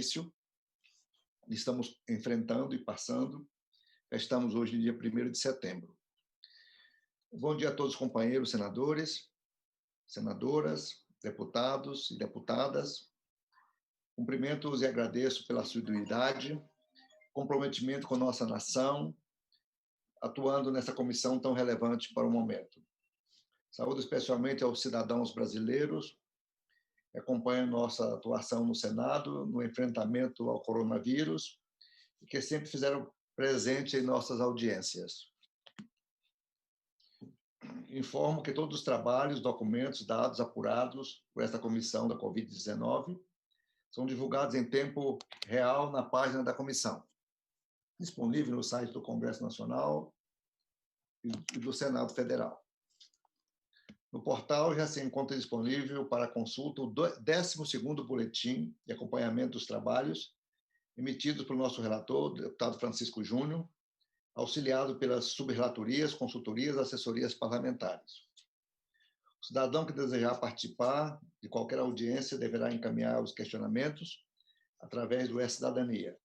difícil, estamos enfrentando e passando. Já estamos hoje no dia 1º de setembro. Bom dia a todos os companheiros senadores, senadoras, deputados e deputadas. Cumprimento-os e agradeço pela assiduidade, comprometimento com nossa nação, atuando nessa comissão tão relevante para o momento. Saúdo especialmente aos cidadãos brasileiros que acompanham nossa atuação no Senado, no enfrentamento ao coronavírus, e que sempre fizeram presente em nossas audiências. Informo que todos os trabalhos, documentos, dados apurados por esta comissão da Covid-19 são divulgados em tempo real na página da comissão, disponível no site do Congresso Nacional e do Senado Federal. No portal já se encontra disponível para consulta o 12º boletim de acompanhamento dos trabalhos, emitido pelo nosso relator, o deputado Francisco Júnior, auxiliado pelas subrelatorias, consultorias, assessorias parlamentares. O cidadão que desejar participar de qualquer audiência deverá encaminhar os questionamentos através do E-Cidadania.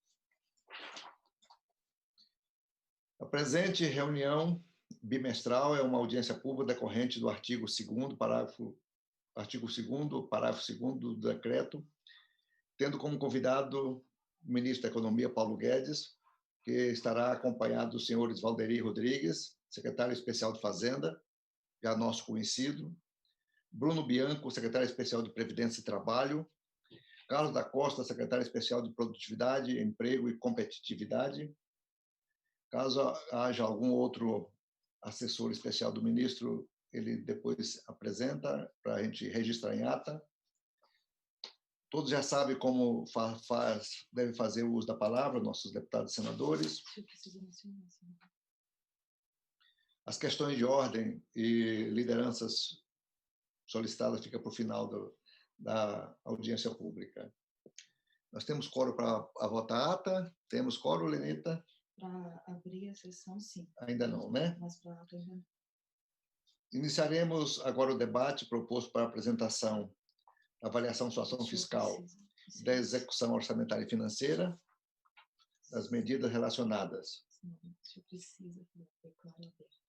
A presente reunião bimestral é uma audiência pública decorrente do artigo 2º, parágrafo 2º do decreto, tendo como convidado o ministro da Economia, Paulo Guedes, que estará acompanhado dos senhores Valderi Rodrigues, secretário especial de Fazenda, já nosso conhecido, Bruno Bianco, secretário especial de Previdência e Trabalho, Carlos da Costa, secretário especial de Produtividade, Emprego e Competitividade. Caso haja algum outro assessor especial do ministro, ele depois apresenta para a gente registrar em ata. Todos já sabem como deve fazer o uso da palavra, nossos deputados e senadores. As questões de ordem e lideranças solicitadas ficam para o final da audiência pública. Nós temos quórum para votar a ata? Temos quórum, Lenita? Para abrir a sessão, sim. Ainda não, né? Mas para ata ainda não. Iniciaremos agora o debate proposto para a apresentação da avaliação da situação fiscal, da execução orçamentária e financeira, das medidas relacionadas.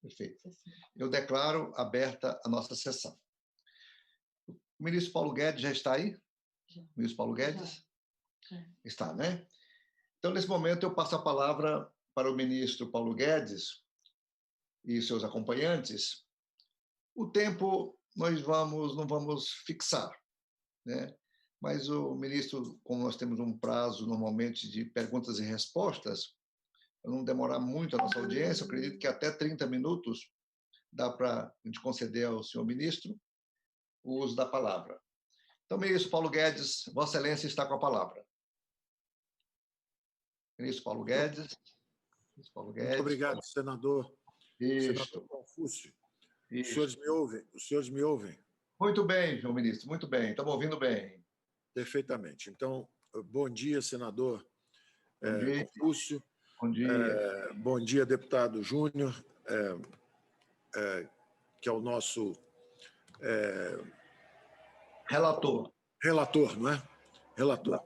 Perfeito. Eu declaro aberta a nossa sessão. O ministro Paulo Guedes já está aí? Já. O ministro Paulo Guedes? Já. Está, né? Então, nesse momento, eu passo a palavra para o ministro Paulo Guedes e seus acompanhantes. O tempo nós não vamos fixar, né? Mas o ministro, como nós temos um prazo normalmente de perguntas e respostas, para não demorar muito a nossa audiência, eu acredito que até 30 minutos dá para a gente conceder ao senhor ministro o uso da palavra. Então, ministro Paulo Guedes, Vossa Excelência está com a palavra. Ministro Paulo Guedes. Ministro Paulo Guedes. Muito obrigado, senador. Senador Confúcio. Os senhores me ouvem? Os senhores me ouvem? Muito bem, senhor ministro, muito bem. Estamos ouvindo bem. Perfeitamente. Então, bom dia, senador Bom dia. Confúcio. Bom dia. Bom dia, deputado Júnior, que é o nosso relator. Relator, não é? Relator.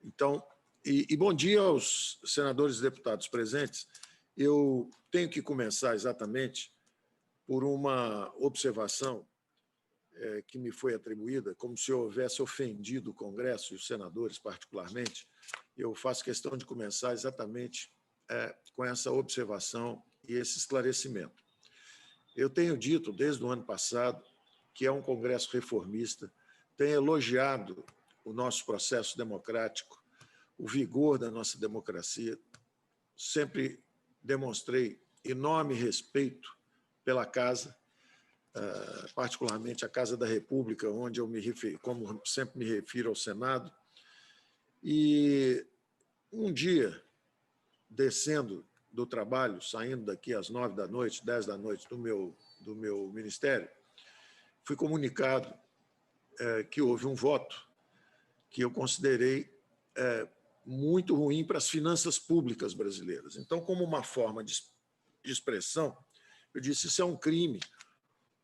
Então, e bom dia aos senadores e deputados presentes. Eu tenho que começar exatamente por uma observação que me foi atribuída, como se eu houvesse ofendido o Congresso e os senadores particularmente. Eu faço questão de começar exatamente com essa observação e esse esclarecimento. Eu tenho dito, desde o ano passado, que é um Congresso reformista, tenho elogiado o nosso processo democrático, o vigor da nossa democracia, sempre demonstrei enorme respeito pela Casa, particularmente a Casa da República, onde eu me refiro, como sempre me refiro ao Senado. E um dia, descendo do trabalho, saindo daqui às 9 da noite, 10 da noite do meu ministério, fui comunicado que houve um voto que eu considerei muito ruim para as finanças públicas brasileiras. Então, como uma forma de expressão, eu disse, isso é um crime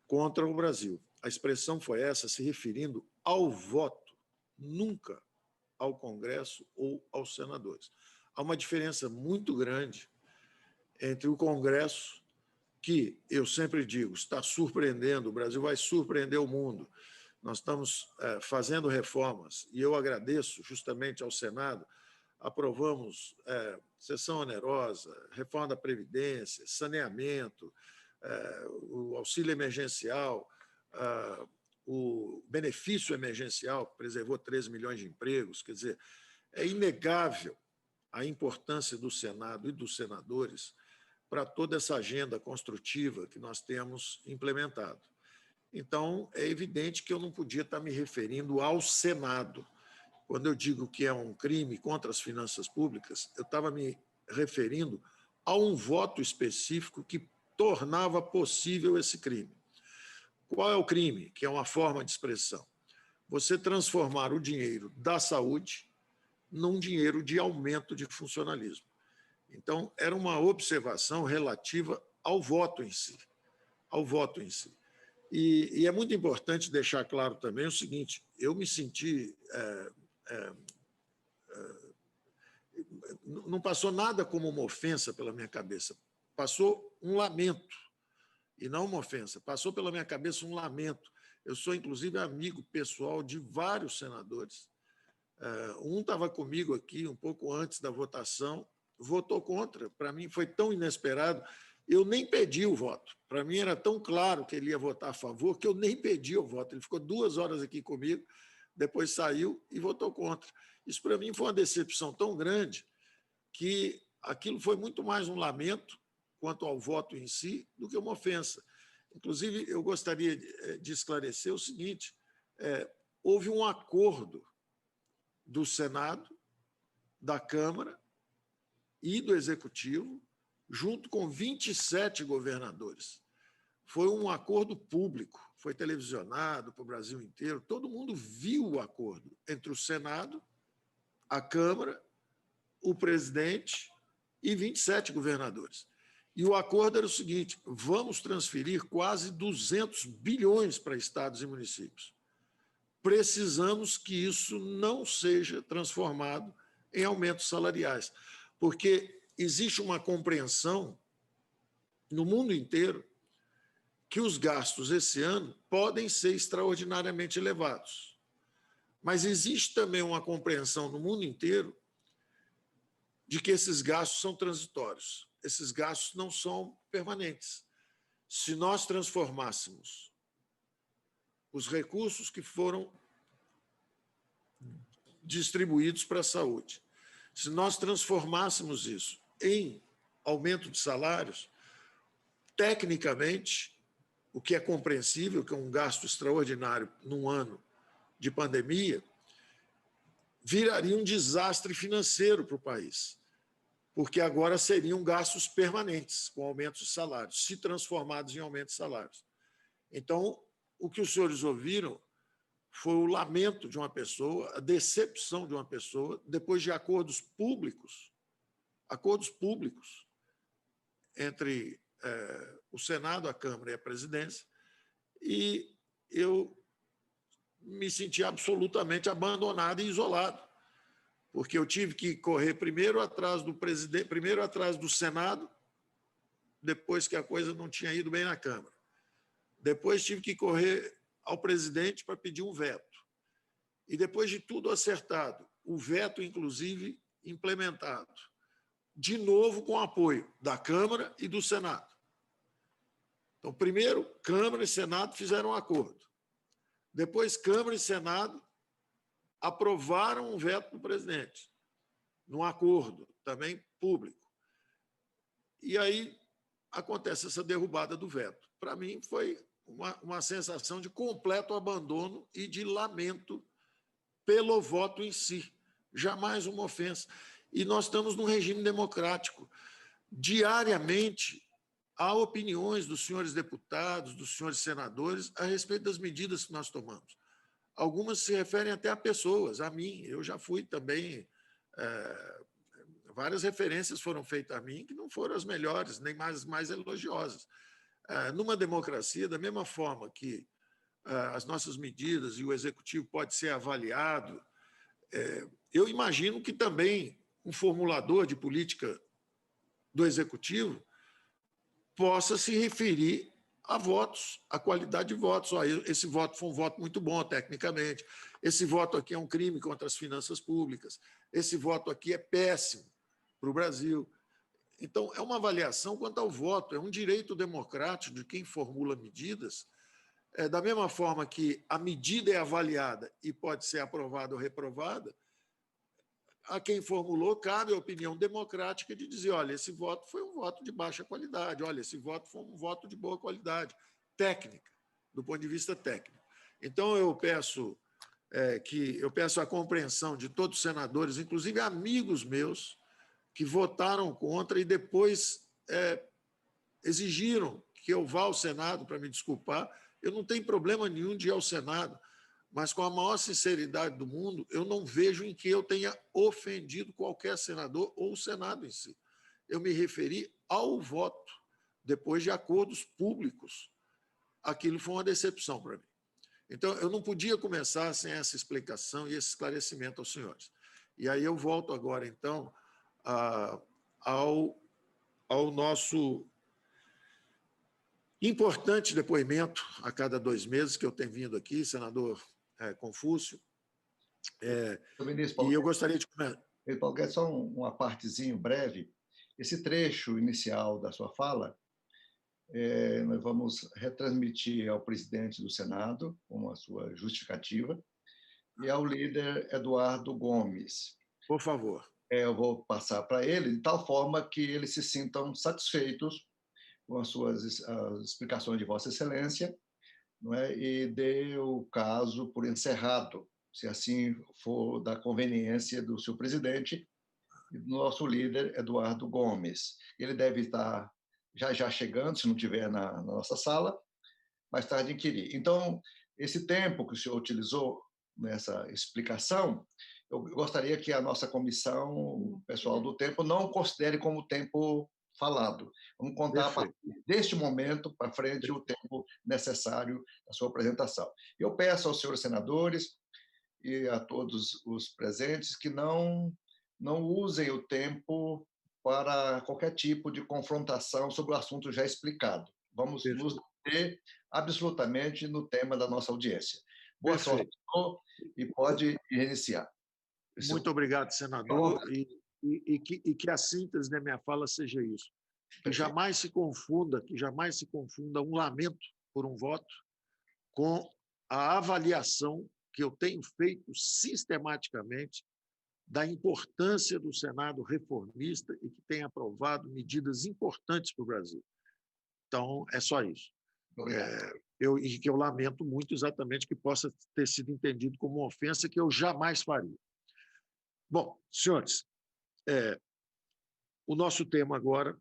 contra o Brasil. A expressão foi essa, se referindo ao voto, nunca ao Congresso ou aos senadores. Há uma diferença muito grande entre o Congresso, que, eu sempre digo, está surpreendendo, o Brasil vai surpreender o mundo. Nós estamos fazendo reformas, e eu agradeço justamente ao Senado, aprovamos sessão onerosa, reforma da Previdência, saneamento, o auxílio emergencial, o benefício emergencial, que preservou 13 milhões de empregos. Quer dizer, é inegável a importância do Senado e dos senadores para toda essa agenda construtiva que nós temos implementado. Então, é evidente que eu não podia estar me referindo ao Senado. Quando eu digo que é um crime contra as finanças públicas, eu estava me referindo a um voto específico que tornava possível esse crime. Qual é o crime? Que é uma forma de expressão. Você transformar o dinheiro da saúde num dinheiro de aumento de funcionalismo. Então, era uma observação relativa ao voto em si. Ao voto em si. E é muito importante deixar claro também o seguinte, eu me senti... não passou nada como uma ofensa pela minha cabeça, passou um lamento, e não uma ofensa, passou pela minha cabeça um lamento. Eu sou, inclusive, amigo pessoal de vários senadores. Um estava comigo aqui um pouco antes da votação, votou contra. Para mim foi tão inesperado, eu nem pedi o voto. Para mim era tão claro que ele ia votar a favor que eu nem pedi o voto. Ele ficou 2 horas aqui comigo, depois saiu e votou contra. Isso para mim foi uma decepção tão grande que aquilo foi muito mais um lamento quanto ao voto em si do que uma ofensa. Inclusive, eu gostaria de esclarecer o seguinte, houve um acordo do Senado, da Câmara e do Executivo, junto com 27 governadores. Foi um acordo público, foi televisionado para o Brasil inteiro, todo mundo viu o acordo entre o Senado, a Câmara, o presidente e 27 governadores. E o acordo era o seguinte, vamos transferir quase 200 bilhões para estados e municípios. Precisamos que isso não seja transformado em aumentos salariais, porque existe uma compreensão no mundo inteiro que os gastos esse ano podem ser extraordinariamente elevados. Mas existe também uma compreensão no mundo inteiro de que esses gastos são transitórios. Esses gastos não são permanentes. Se nós transformássemos os recursos que foram distribuídos para a saúde, se nós transformássemos isso em aumento de salários, tecnicamente, o que é compreensível, que é um gasto extraordinário num ano de pandemia, viraria um desastre financeiro para o país, porque agora seriam gastos permanentes, com aumentos de salários, se transformados em aumentos de salários. Então, o que os senhores ouviram foi o lamento de uma pessoa, a decepção de uma pessoa, depois de acordos públicos entre o Senado, a Câmara e a Presidência, e eu me senti absolutamente abandonado e isolado, porque eu tive que correr primeiro atrás do presidente, primeiro atrás do Senado, depois que a coisa não tinha ido bem na Câmara. Depois tive que correr ao presidente para pedir um veto. E depois de tudo acertado, o veto, inclusive, implementado, de novo com apoio da Câmara e do Senado. Então, primeiro, Câmara e Senado fizeram um acordo. Depois, Câmara e Senado aprovaram um veto do presidente, num acordo também público. E aí acontece essa derrubada do veto. Para mim, foi uma sensação de completo abandono e de lamento pelo voto em si. Jamais uma ofensa. E nós estamos num regime democrático. Diariamente, há opiniões dos senhores deputados, dos senhores senadores, a respeito das medidas que nós tomamos. Algumas se referem até a pessoas, a mim. Eu já fui também... várias referências foram feitas a mim que não foram as melhores, nem mais elogiosas. Numa democracia, da mesma forma que as nossas medidas e o Executivo pode ser avaliado, eu imagino que também um formulador de política do Executivo possa se referir a votos, a qualidade de votos. Esse voto foi um voto muito bom, tecnicamente. Esse voto aqui é um crime contra as finanças públicas. Esse voto aqui é péssimo para o Brasil. Então, é uma avaliação quanto ao voto, é um direito democrático de quem formula medidas. Da mesma forma que a medida é avaliada e pode ser aprovada ou reprovada, a quem formulou cabe a opinião democrática de dizer, olha, esse voto foi um voto de baixa qualidade, olha, esse voto foi um voto de boa qualidade, técnica, do ponto de vista técnico. Então, eu peço a compreensão de todos os senadores, inclusive amigos meus, que votaram contra e depois exigiram que eu vá ao Senado para me desculpar. Eu não tenho problema nenhum de ir ao Senado, mas com a maior sinceridade do mundo, eu não vejo em que eu tenha ofendido qualquer senador ou o Senado em si. Eu me referi ao voto, depois de acordos públicos. Aquilo foi uma decepção para mim. Então, eu não podia começar sem essa explicação e esse esclarecimento aos senhores. E aí eu volto agora, então, ao nosso importante depoimento a cada 2 meses que eu tenho vindo aqui, senador Confúcio. Ministro, e eu gostaria de começar. Paulo Guedes, só uma partezinho breve. Esse trecho inicial da sua fala, nós vamos retransmitir ao presidente do Senado, com a sua justificativa, e ao líder Eduardo Gomes. Por favor. Eu vou passar para ele, de tal forma que eles se sintam satisfeitos com as suas explicações de Vossa Excelência, não é? E dê o caso por encerrado, se assim for da conveniência do seu presidente e do nosso líder, Eduardo Gomes. Ele deve estar já chegando, se não estiver na nossa sala, mais tarde inquirir. Então, esse tempo que o senhor utilizou nessa explicação, eu gostaria que a nossa comissão, o pessoal do tempo, não considere como tempo falado. Vamos contar, a partir deste momento para frente, o tempo necessário da sua apresentação. Eu peço aos senhores senadores e a todos os presentes que não usem o tempo para qualquer tipo de confrontação sobre o assunto já explicado. Vamos nos deter absolutamente no tema da nossa audiência. Boa sorte, senhor, e pode iniciar. Muito obrigado, senador, e que a síntese da minha fala seja isso. Que jamais se confunda um lamento por um voto com a avaliação que eu tenho feito sistematicamente da importância do Senado reformista e que tem aprovado medidas importantes para o Brasil. Então, é só isso. E que eu lamento muito exatamente que possa ter sido entendido como uma ofensa que eu jamais faria. Bom, senhores, o nosso tema agora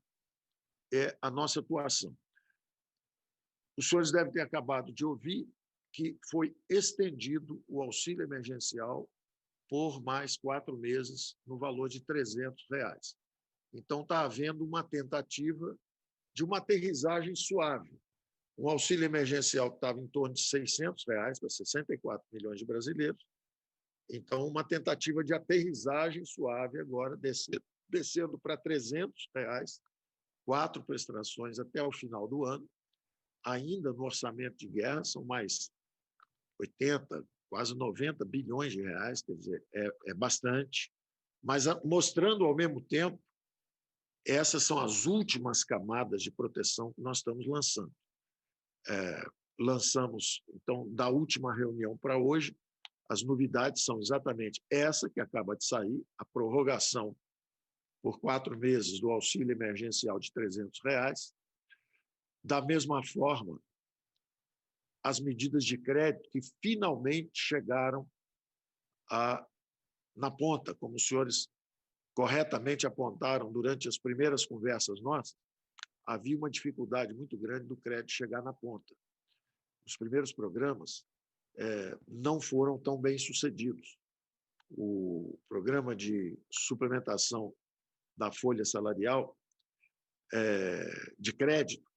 é a nossa atuação. Os senhores devem ter acabado de ouvir que foi estendido o auxílio emergencial por mais 4 meses, no valor de R$300. Então, está havendo uma tentativa de uma aterrissagem suave. Um auxílio emergencial que estava em torno de R$600 para 64 milhões de brasileiros. Então, uma tentativa de aterrissagem suave agora, descendo para R$300, 4 prestações até o final do ano. Ainda no orçamento de guerra, são mais 80, quase 90 bilhões de reais, quer dizer, é bastante, mas mostrando ao mesmo tempo, essas são as últimas camadas de proteção que nós estamos lançando. Lançamos, então, da última reunião para hoje, as novidades são exatamente essa que acaba de sair, a prorrogação por 4 meses do auxílio emergencial de R$300. Da mesma forma, as medidas de crédito que finalmente chegaram na ponta, como os senhores corretamente apontaram durante as primeiras conversas nossas, havia uma dificuldade muito grande do crédito chegar na ponta. Os primeiros programas não foram tão bem sucedidos. O programa de suplementação da folha salarial de crédito,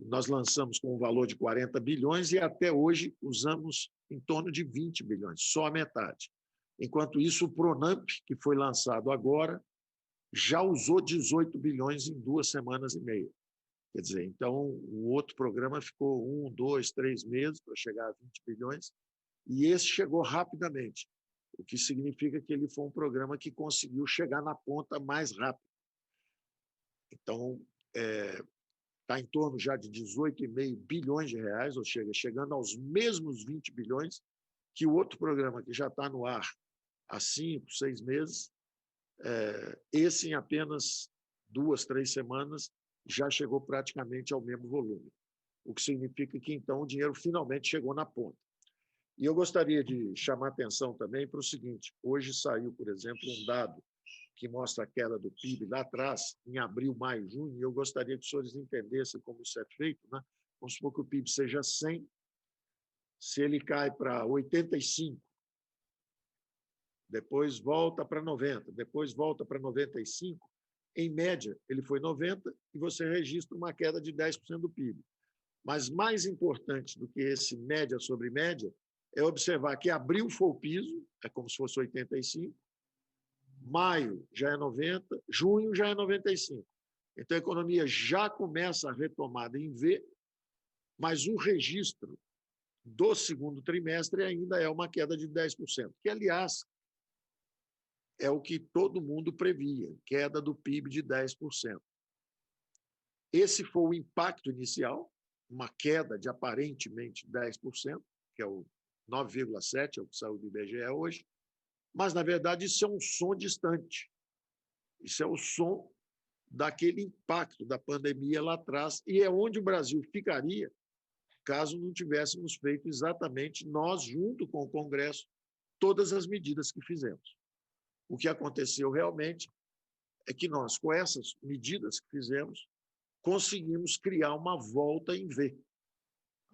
nós lançamos com um valor de 40 bilhões e até hoje usamos em torno de 20 bilhões, só a metade. Enquanto isso, o Pronamp, que foi lançado agora, já usou 18 bilhões em 2 semanas e meia. Quer dizer, então, o outro programa ficou 1, 2, 3 meses para chegar a 20 bilhões, e esse chegou rapidamente, o que significa que ele foi um programa que conseguiu chegar na ponta mais rápido. Então, está em torno já de 18,5 bilhões de reais, ou seja, chegando aos mesmos 20 bilhões que o outro programa que já está no ar há 5, 6 meses, esse em apenas 2, 3 semanas já chegou praticamente ao mesmo volume, o que significa que, então, o dinheiro finalmente chegou na ponta. E eu gostaria de chamar a atenção também para o seguinte: hoje saiu, por exemplo, um dado que mostra a queda do PIB lá atrás, em abril, maio, junho, e eu gostaria que os senhores entendessem como isso é feito, né? Vamos supor que o PIB seja 100, se ele cai para 85, depois volta para 90, depois volta para 95, em média, ele foi 90 e você registra uma queda de 10% do PIB. Mas mais importante do que esse média sobre média é observar que abril foi o piso, é como se fosse 85, maio já é 90, junho já é 95. Então, a economia já começa a retomada em V, mas o registro do segundo trimestre ainda é uma queda de 10%, que, aliás, é o que todo mundo previa, queda do PIB de 10%. Esse foi o impacto inicial, uma queda de aparentemente 10%, que é o 9,7%, é o que saiu do IBGE hoje, mas, na verdade, isso é um som distante. Isso é o som daquele impacto da pandemia lá atrás, e é onde o Brasil ficaria caso não tivéssemos feito exatamente nós, junto com o Congresso, todas as medidas que fizemos. O que aconteceu realmente é que nós, com essas medidas que fizemos, conseguimos criar uma volta em V.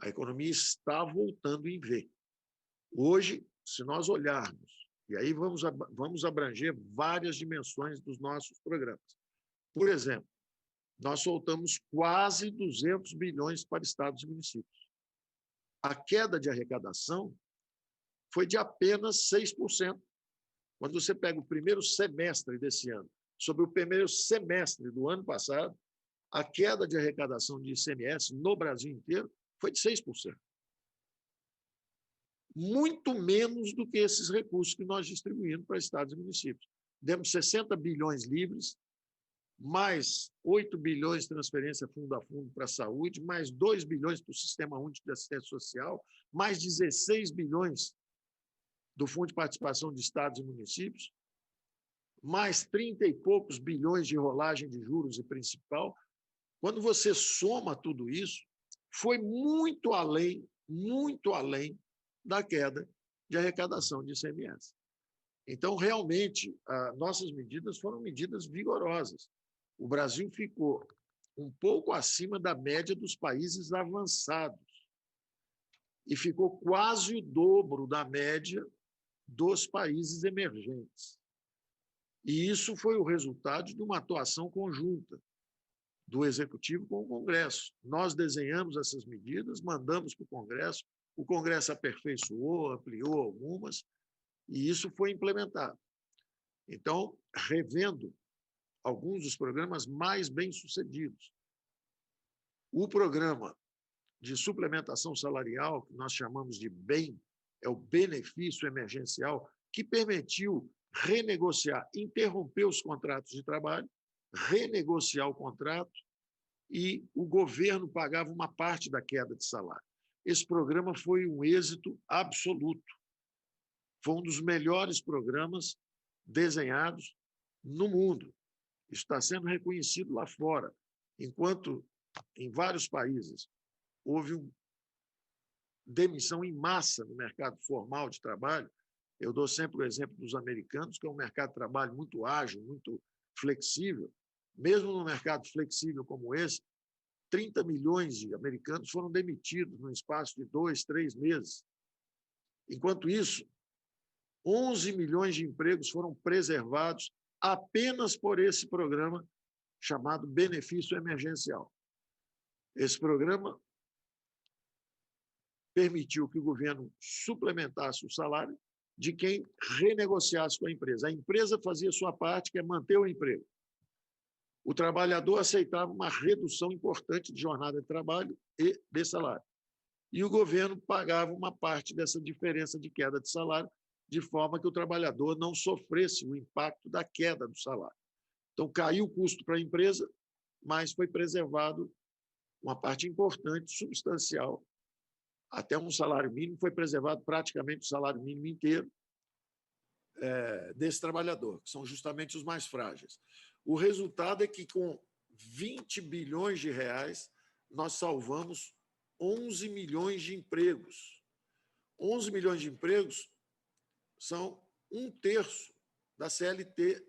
A economia está voltando em V. Hoje, se nós olharmos, e aí vamos abranger várias dimensões dos nossos programas. Por exemplo, nós soltamos quase 200 bilhões para estados e municípios. A queda de arrecadação foi de apenas 6%. Quando você pega o primeiro semestre desse ano sobre o primeiro semestre do ano passado, a queda de arrecadação de ICMS no Brasil inteiro foi de 6%. Muito menos do que esses recursos que nós distribuímos para estados e municípios. Demos 60 bilhões livres, mais 8 bilhões de transferência fundo a fundo para a saúde, mais 2 bilhões para o Sistema Único de Assistência Social, mais 16 bilhões do Fundo de Participação de Estados e Municípios, mais 30 e poucos bilhões de rolagem de juros e principal. Quando você soma tudo isso, foi muito além da queda de arrecadação de ICMS. Então, realmente, nossas medidas foram medidas vigorosas. O Brasil ficou um pouco acima da média dos países avançados e ficou quase o dobro da média dos países emergentes. E isso foi o resultado de uma atuação conjunta do Executivo com o Congresso. Nós desenhamos essas medidas, mandamos para o Congresso aperfeiçoou, ampliou algumas, e isso foi implementado. Então, revendo alguns dos programas mais bem-sucedidos. O programa de suplementação salarial, que nós chamamos de BEM, é o benefício emergencial, que permitiu renegociar, interromper os contratos de trabalho, renegociar o contrato, e o governo pagava uma parte da queda de salário. Esse programa foi um êxito absoluto. Foi um dos melhores programas desenhados no mundo. Isso está sendo reconhecido lá fora. Enquanto em vários países houve uma demissão em massa no mercado formal de trabalho, eu dou sempre o exemplo dos americanos, que é um mercado de trabalho muito ágil, muito flexível. Mesmo num mercado flexível como esse, 30 milhões de americanos foram demitidos no espaço de 2, 3 meses. Enquanto isso, 11 milhões de empregos foram preservados apenas por esse programa chamado benefício emergencial. Esse programa permitiu que o governo suplementasse o salário de quem renegociasse com a empresa. A empresa fazia a sua parte, que é manter o emprego. O trabalhador aceitava uma redução importante de jornada de trabalho e de salário. E o governo pagava uma parte dessa diferença de queda de salário, de forma que o trabalhador não sofresse o impacto da queda do salário. Então, caiu o custo para a empresa, mas foi preservado uma parte importante, substancial. Até um salário mínimo foi preservado praticamente o salário mínimo inteiro desse trabalhador, que são justamente os mais frágeis. O resultado é que, com 20 bilhões de reais, nós salvamos 11 milhões de empregos. 11 milhões de empregos são 1/3 da CLT,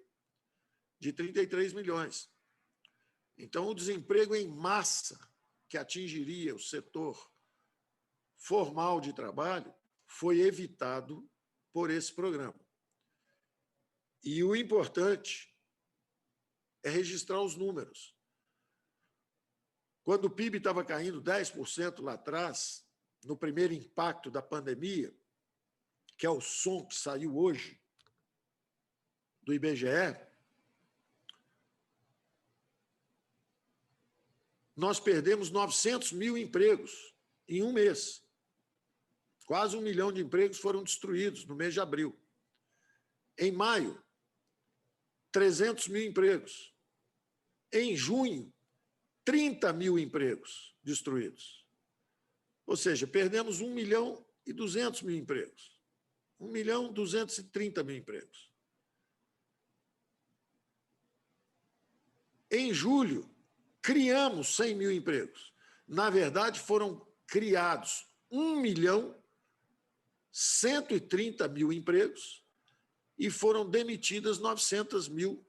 de 33 milhões. Então, o desemprego em massa, que atingiria o setor formal de trabalho, foi evitado por esse programa. E o importante é registrar os números. Quando o PIB estava caindo 10% lá atrás, no primeiro impacto da pandemia, que é o som que saiu hoje do IBGE, nós perdemos 900 mil empregos em um mês. Quase 1 milhão de empregos foram destruídos no mês de abril. Em maio, 300 mil empregos. Em junho, 30 mil empregos destruídos. Ou seja, perdemos 1 milhão e 200 mil empregos. 1 milhão e 230 mil empregos. Em julho, criamos 100 mil empregos. Na verdade, foram criados 1 milhão 130 mil empregos e foram demitidas 900 mil.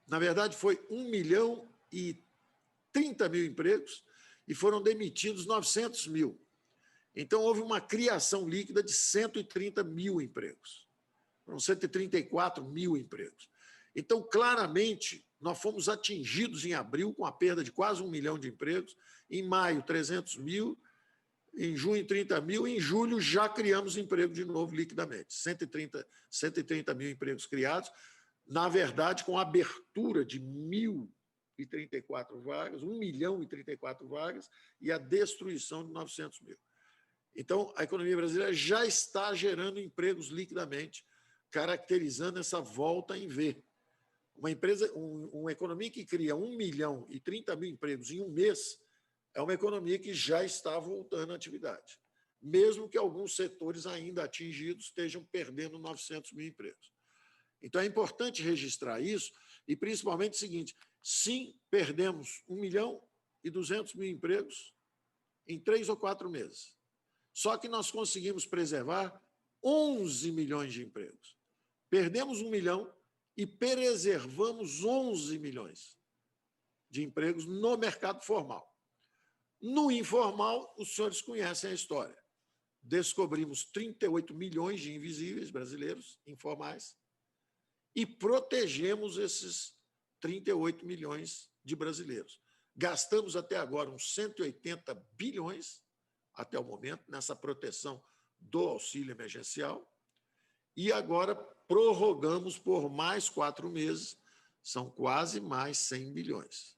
Na verdade, foi 1 milhão e 30 mil empregos e foram demitidos 900 mil. Então, houve uma criação líquida de 130 mil empregos. Foram 134 mil empregos. Então, claramente, nós fomos atingidos em abril com a perda de quase 1 milhão de empregos, em maio, 300 mil, em junho, 30 mil, em julho já criamos emprego de novo liquidamente, 130 mil empregos criados, na verdade, com a abertura de 1.034 vagas, 1 milhão e 34 vagas, e a destruição de 900 mil. Então, a economia brasileira já está gerando empregos liquidamente, caracterizando essa volta em V. Uma economia que cria 1 milhão e 30 mil empregos em um mês é uma economia que já está voltando à atividade, mesmo que alguns setores ainda atingidos estejam perdendo 900 mil empregos. Então, é importante registrar isso e, principalmente, o seguinte: sim, perdemos 1 milhão e 200 mil empregos em 3 ou 4 meses. Só que nós conseguimos preservar 11 milhões de empregos. Perdemos 1 milhão e preservamos 11 milhões de empregos no mercado formal. No informal, os senhores conhecem a história. Descobrimos 38 milhões de invisíveis brasileiros informais e protegemos esses 38 milhões de brasileiros. Gastamos até agora uns 180 bilhões, até o momento, nessa proteção do auxílio emergencial, e agora prorrogamos por mais 4 meses, são quase mais 100 bilhões.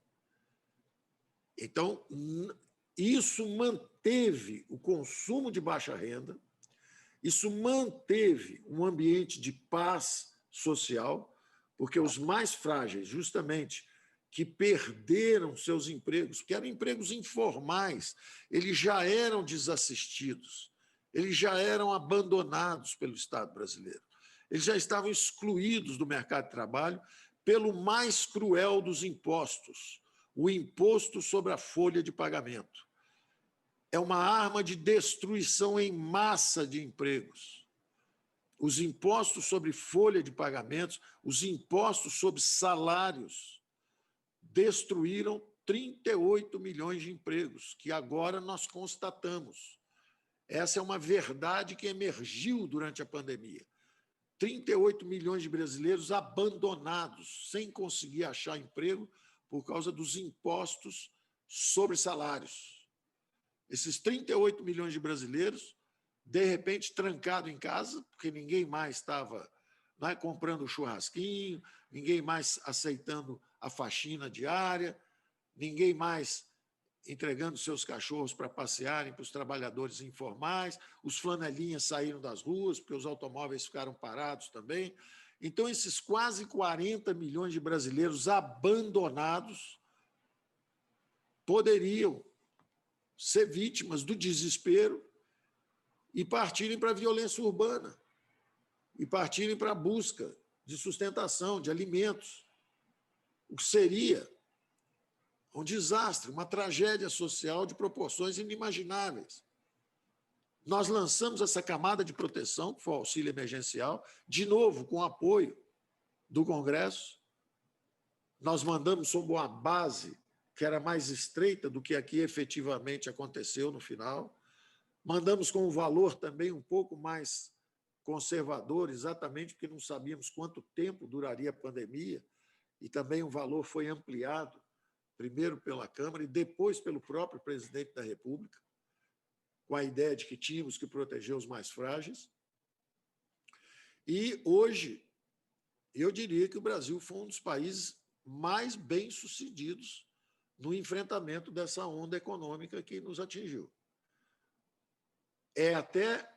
Então, isso manteve o consumo de baixa renda, isso manteve um ambiente de paz social, porque os mais frágeis, justamente, que perderam seus empregos, que eram empregos informais, eles já eram desassistidos, eles já eram abandonados pelo Estado brasileiro, eles já estavam excluídos do mercado de trabalho pelo mais cruel dos impostos, o imposto sobre a folha de pagamento. É uma arma de destruição em massa de empregos. Os impostos sobre folha de pagamentos, os impostos sobre salários, destruíram 38 milhões de empregos, que agora nós constatamos. Essa é uma verdade que emergiu durante a pandemia. 38 milhões de brasileiros abandonados, sem conseguir achar emprego por causa dos impostos sobre salários. Esses 38 milhões de brasileiros de repente trancado em casa, porque ninguém mais estava, não é, comprando churrasquinho, ninguém mais aceitando a faxina diária, ninguém mais entregando seus cachorros para passearem para os trabalhadores informais, os flanelinhas saíram das ruas, porque os automóveis ficaram parados também. Então, esses quase 40 milhões de brasileiros abandonados poderiam ser vítimas do desespero e partirem para a violência urbana, e partirem para a busca de sustentação, de alimentos, o que seria um desastre, uma tragédia social de proporções inimagináveis. Nós lançamos essa camada de proteção, que foi o auxílio emergencial, de novo, com apoio do Congresso. Nós mandamos sob uma base que era mais estreita do que aqui efetivamente aconteceu no final. Mandamos com um valor também um pouco mais conservador, exatamente porque não sabíamos quanto tempo duraria a pandemia, e também o valor foi ampliado, primeiro pela Câmara e depois pelo próprio presidente da República, com a ideia de que tínhamos que proteger os mais frágeis. E hoje, eu diria que o Brasil foi um dos países mais bem-sucedidos no enfrentamento dessa onda econômica que nos atingiu. É até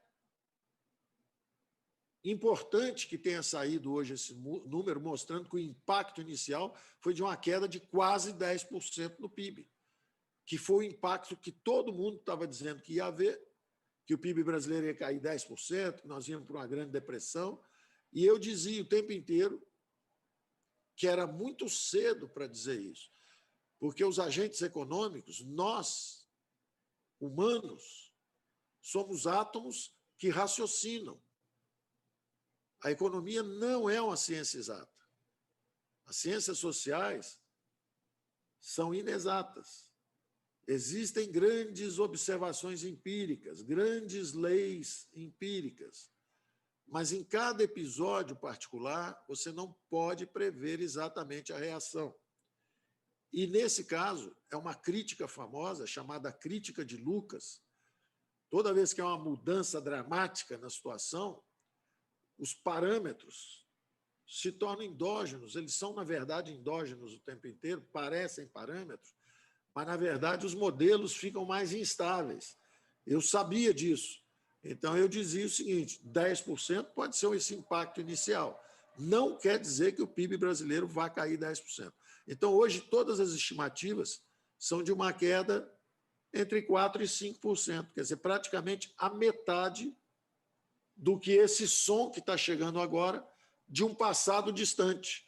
importante que tenha saído hoje esse número, mostrando que o impacto inicial foi de uma queda de quase 10% no PIB, que foi o impacto que todo mundo estava dizendo que ia haver, que o PIB brasileiro ia cair 10%, que nós íamos para uma grande depressão, e eu dizia o tempo inteiro que era muito cedo para dizer isso, porque os agentes econômicos, nós, humanos, somos átomos que raciocinam. A economia não é uma ciência exata. As ciências sociais são inexatas. Existem grandes observações empíricas, grandes leis empíricas, mas em cada episódio particular você não pode prever exatamente a reação. E, nesse caso, é uma crítica famosa, chamada crítica de Lucas. Toda vez que há uma mudança dramática na situação, os parâmetros se tornam endógenos, eles são, na verdade, endógenos o tempo inteiro, parecem parâmetros, mas, na verdade, os modelos ficam mais instáveis. Eu sabia disso. Então, eu dizia o seguinte, 10% pode ser esse impacto inicial. Não quer dizer que o PIB brasileiro vá cair 10%. Então, hoje, todas as estimativas são de uma queda entre 4% e 5%, quer dizer, praticamente a metade do que esse som que está chegando agora de um passado distante.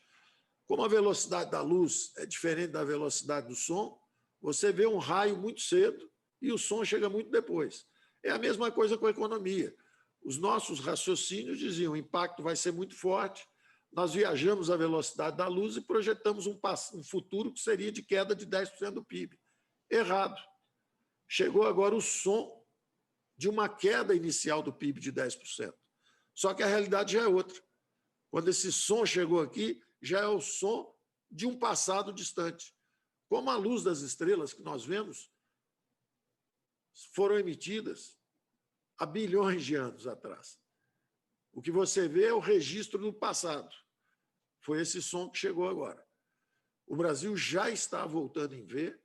Como a velocidade da luz é diferente da velocidade do som, você vê um raio muito cedo e o som chega muito depois. É a mesma coisa com a economia. Os nossos raciocínios diziam: o impacto vai ser muito forte, nós viajamos à velocidade da luz e projetamos um futuro que seria de queda de 10% do PIB. Errado. Chegou agora o som de uma queda inicial do PIB de 10%. Só que a realidade já é outra. Quando esse som chegou aqui, já é o som de um passado distante. Como a luz das estrelas que nós vemos foram emitidas há bilhões de anos atrás. O que você vê é o registro do passado. Foi esse som que chegou agora. O Brasil já está voltando a ver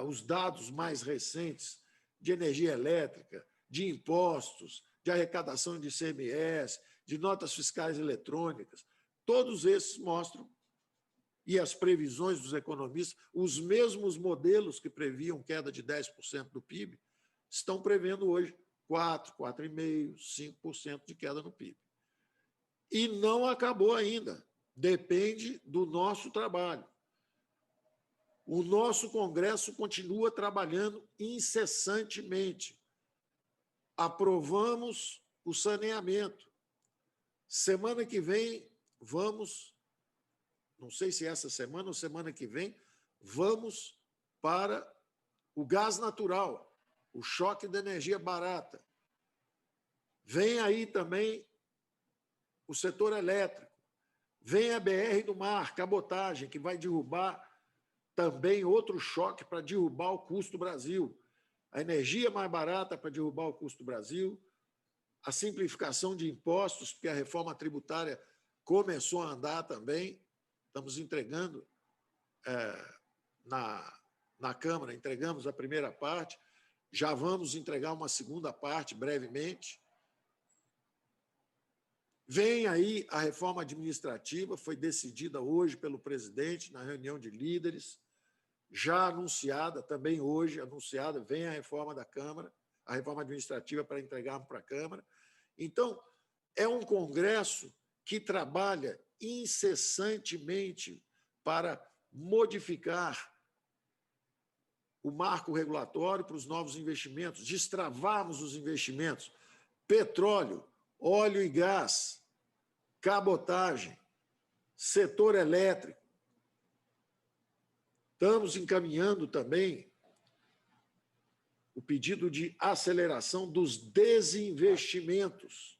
os dados mais recentes de energia elétrica, de impostos, de arrecadação de ICMS, de notas fiscais eletrônicas. Todos esses mostram, e as previsões dos economistas, os mesmos modelos que previam queda de 10% do PIB, estão prevendo hoje 4%, 4,5%, 5% de queda no PIB. E não acabou ainda. Depende do nosso trabalho. O nosso Congresso continua trabalhando incessantemente. Aprovamos o saneamento. Semana que vem, vamos, não sei se essa semana ou semana que vem, vamos para o gás natural, o choque da energia barata. Vem aí também o setor elétrico. Vem a BR do Mar, cabotagem, que vai derrubar também outro choque para derrubar o custo do Brasil. a energia mais barata para derrubar o custo do Brasil, a simplificação de impostos, porque a reforma tributária começou a andar também, estamos entregando na Câmara, entregamos a primeira parte, já vamos entregar uma segunda parte brevemente. Vem aí a reforma administrativa, foi decidida hoje pelo presidente na reunião de líderes, já anunciada, também hoje anunciada, vem a reforma da Câmara, a reforma administrativa para entregarmos para a Câmara. Então, é um Congresso que trabalha incessantemente para modificar o marco regulatório para os novos investimentos, destravarmos os investimentos, petróleo, óleo e gás, cabotagem, setor elétrico. Estamos encaminhando também o pedido de aceleração dos desinvestimentos.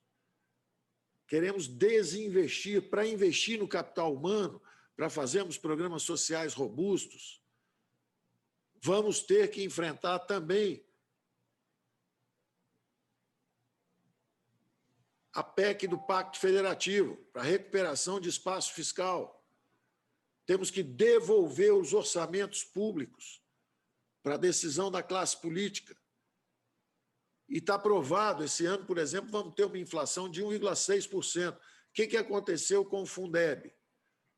Queremos desinvestir para investir no capital humano, para fazermos programas sociais robustos. Vamos ter que enfrentar também a PEC do Pacto Federativo, para a recuperação de espaço fiscal. Temos que devolver os orçamentos públicos para a decisão da classe política. E está provado, esse ano, por exemplo, vamos ter uma inflação de 1,6%. O que aconteceu com o Fundeb?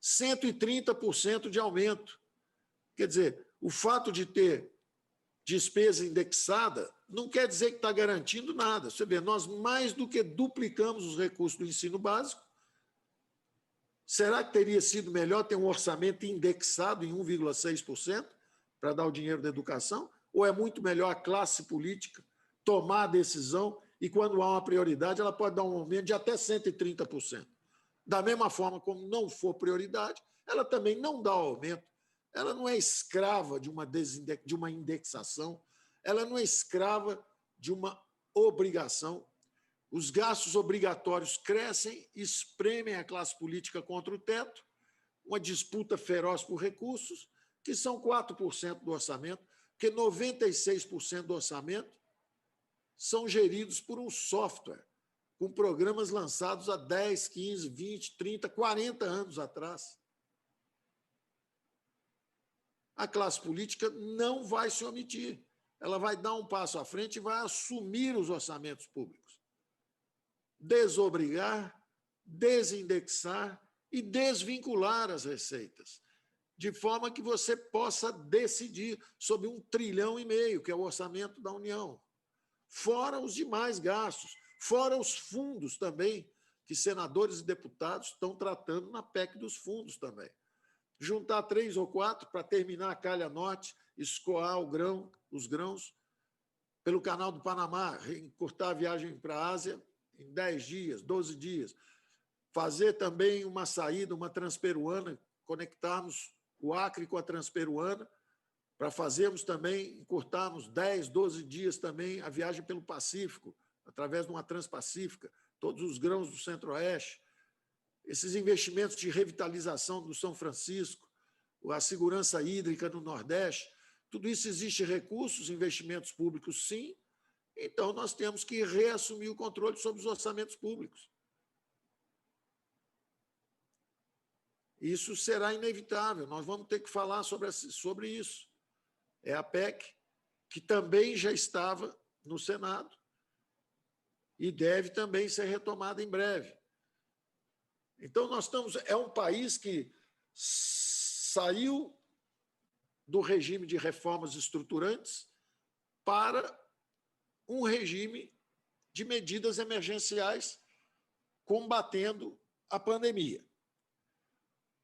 130% de aumento. Quer dizer, o fato de ter despesa indexada não quer dizer que está garantindo nada. Você vê, nós mais do que duplicamos os recursos do ensino básico. Será que teria sido melhor ter um orçamento indexado em 1,6% para dar o dinheiro da educação? Ou é muito melhor a classe política tomar a decisão e, quando há uma prioridade, ela pode dar um aumento de até 130%? Da mesma forma como não for prioridade, ela também não dá o aumento. Ela não é escrava de uma indexação, ela não é escrava de uma obrigação. Os gastos obrigatórios crescem, espremem a classe política contra o teto, uma disputa feroz por recursos, que são 4% do orçamento, porque 96% do orçamento são geridos por um software, com programas lançados há 10, 15, 20, 30, 40 anos atrás. A classe política não vai se omitir. Ela vai dar um passo à frente e vai assumir os orçamentos públicos. Desobrigar, desindexar e desvincular as receitas, de forma que você possa decidir sobre 1,5 trilhão, que é o orçamento da União, fora os demais gastos, fora os fundos também, que senadores e deputados estão tratando na PEC dos fundos também. Juntar 3 ou 4 para terminar a Calha Norte, escoar os grãos pelo Canal do Panamá, encurtar a viagem para a Ásia em 10 dias, 12 dias. Fazer também uma saída, uma transperuana, conectarmos o Acre com a transperuana, para fazermos também, encurtarmos 10, 12 dias também a viagem pelo Pacífico, através de uma transpacífica, todos os grãos do Centro-Oeste. Esses investimentos de revitalização do São Francisco, a segurança hídrica no Nordeste, tudo isso existe recursos, investimentos públicos, sim. Então, nós temos que reassumir o controle sobre os orçamentos públicos. Isso será inevitável, nós vamos ter que falar sobre isso. É a PEC, que também já estava no Senado e deve também ser retomada em breve. Então, é um país que saiu do regime de reformas estruturantes para um regime de medidas emergenciais combatendo a pandemia.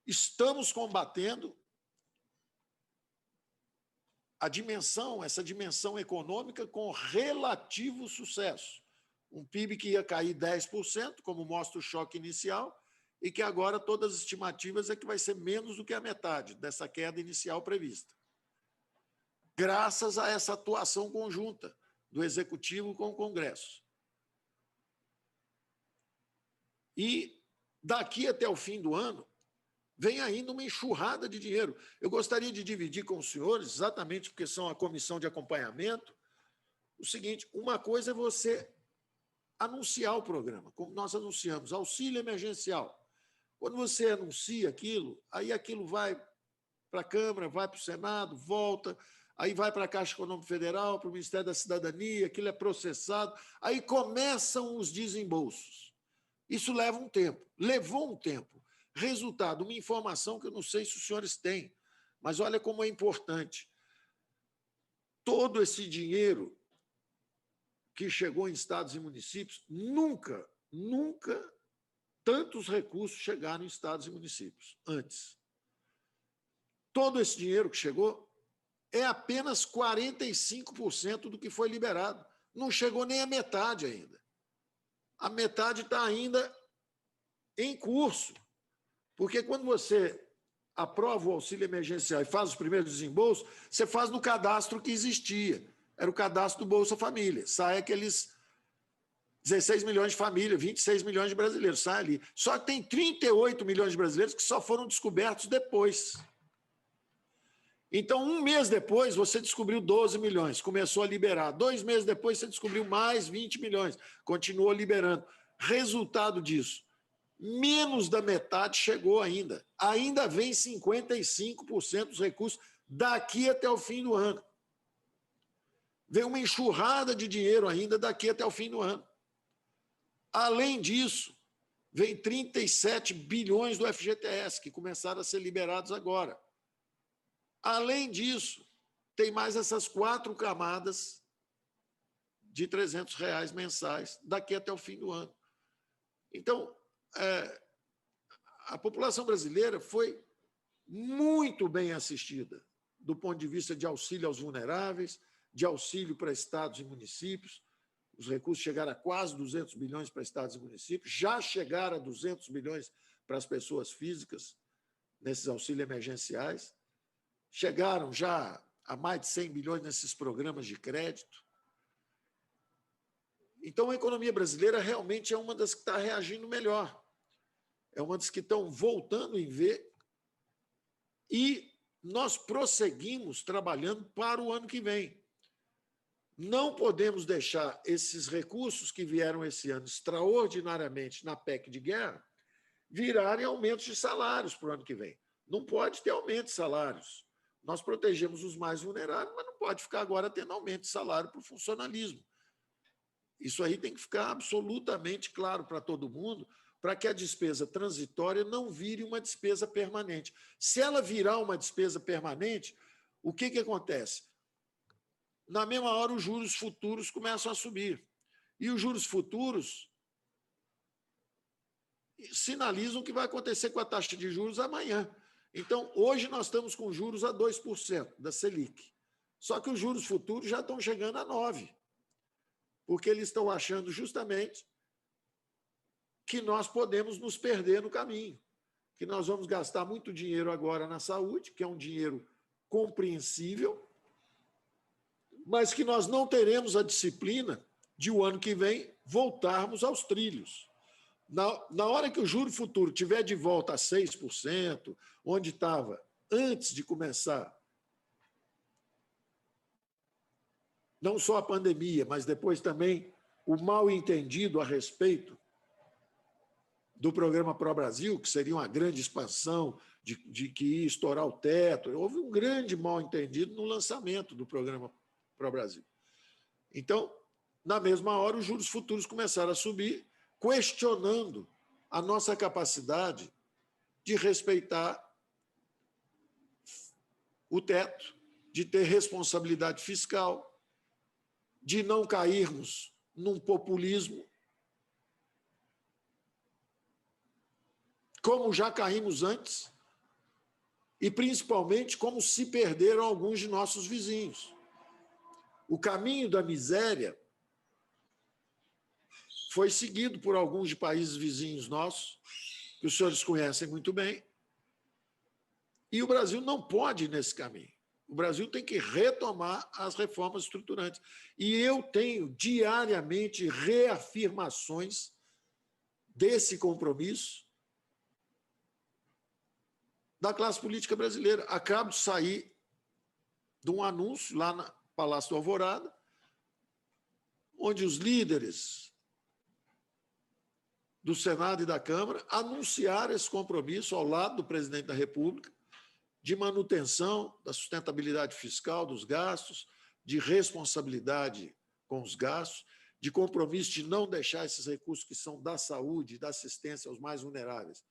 Estamos combatendo essa dimensão econômica com relativo sucesso. Um PIB que ia cair 10%, como mostra o choque inicial, e que agora todas as estimativas é que vai ser menos do que a metade dessa queda inicial prevista. Graças a essa atuação conjunta do Executivo com o Congresso. E daqui até o fim do ano, vem ainda uma enxurrada de dinheiro. Eu gostaria de dividir com os senhores, exatamente porque são a comissão de acompanhamento, o seguinte: uma coisa é você anunciar o programa, como nós anunciamos, auxílio emergencial. Quando você anuncia aquilo, aí aquilo vai para a Câmara, vai para o Senado, volta, aí vai para a Caixa Econômica Federal, para o Ministério da Cidadania, aquilo é processado, aí começam os desembolsos. Isso leva um tempo, levou um tempo. Resultado, uma informação que eu não sei se os senhores têm, mas olha como é importante. Todo esse dinheiro que chegou em estados e municípios, nunca tantos recursos chegaram em estados e municípios antes. Todo esse dinheiro que chegou é apenas 45% do que foi liberado. Não chegou nem a metade ainda. A metade está ainda em curso. Porque quando você aprova o auxílio emergencial e faz os primeiros desembolsos, você faz no cadastro que existia. Era o cadastro do Bolsa Família. Sai aqueles 16 milhões de famílias, 26 milhões de brasileiros, sai ali. Só que tem 38 milhões de brasileiros que só foram descobertos depois. Então, um mês depois, você descobriu 12 milhões, começou a liberar. 2 meses depois, você descobriu mais 20 milhões, continuou liberando. Resultado disso, menos da metade chegou ainda. Ainda vem 55% dos recursos daqui até o fim do ano. Vem uma enxurrada de dinheiro ainda daqui até o fim do ano. Além disso, vem 37 bilhões do FGTS, que começaram a ser liberados agora. Além disso, tem mais essas 4 camadas de R$300 mensais daqui até o fim do ano. Então, a população brasileira foi muito bem assistida do ponto de vista de auxílio aos vulneráveis, de auxílio para estados e municípios. Os recursos chegaram a quase 200 bilhões para estados e municípios, já chegaram a 200 bilhões para as pessoas físicas, nesses auxílios emergenciais. Chegaram já a mais de 100 bilhões nesses programas de crédito. Então, a economia brasileira realmente é uma das que está reagindo melhor. É uma das que estão voltando em ver. E nós prosseguimos trabalhando para o ano que vem. Não podemos deixar esses recursos que vieram esse ano extraordinariamente na PEC de guerra virarem aumentos de salários para o ano que vem. Não pode ter aumento de salários. Nós protegemos os mais vulneráveis, mas não pode ficar agora tendo aumento de salário para o funcionalismo. Isso aí tem que ficar absolutamente claro para todo mundo, para que a despesa transitória não vire uma despesa permanente. Se ela virar uma despesa permanente, o que acontece? Na mesma hora, os juros futuros começam a subir. E os juros futuros sinalizam o que vai acontecer com a taxa de juros amanhã. Então, hoje nós estamos com juros a 2% da Selic. Só que os juros futuros já estão chegando a 9%, porque eles estão achando justamente que nós podemos nos perder no caminho, que nós vamos gastar muito dinheiro agora na saúde, que é um dinheiro compreensível, mas que nós não teremos a disciplina de o ano que vem voltarmos aos trilhos. Na hora que o juro futuro estiver de volta a 6%, onde estava antes de começar, não só a pandemia, mas depois também o mal entendido a respeito do programa Pro Brasil, que seria uma grande expansão, de que ia estourar o teto. Houve um grande mal entendido no lançamento do programa Pro Brasil. Então, na mesma hora, os juros futuros começaram a subir, questionando a nossa capacidade de respeitar o teto, de ter responsabilidade fiscal, de não cairmos num populismo, como já caímos antes, e principalmente como se perderam alguns de nossos vizinhos. O caminho da miséria foi seguido por alguns de países vizinhos nossos, que os senhores conhecem muito bem, e o Brasil não pode ir nesse caminho. O Brasil tem que retomar as reformas estruturantes. E eu tenho diariamente reafirmações desse compromisso da classe política brasileira. Acabo de sair de um anúncio lá no Palácio do Alvorada, onde os líderes do Senado e da Câmara anunciaram esse compromisso ao lado do presidente da República de manutenção da sustentabilidade fiscal dos gastos, de responsabilidade com os gastos, de compromisso de não deixar esses recursos que são da saúde e da assistência aos mais vulneráveis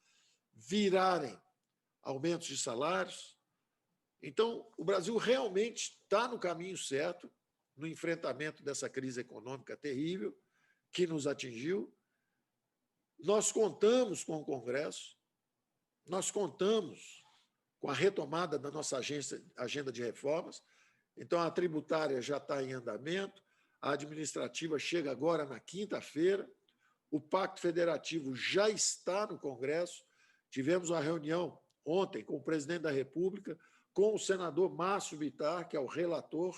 virarem aumentos de salários. Então, o Brasil realmente está no caminho certo no enfrentamento dessa crise econômica terrível que nos atingiu. Nós contamos com o Congresso, nós contamos com a retomada da nossa agenda de reformas. Então, a tributária já está em andamento, a administrativa chega agora na quinta-feira, o Pacto Federativo já está no Congresso. Tivemos uma reunião ontem com o presidente da República, com o senador Márcio Bittar, que é o relator,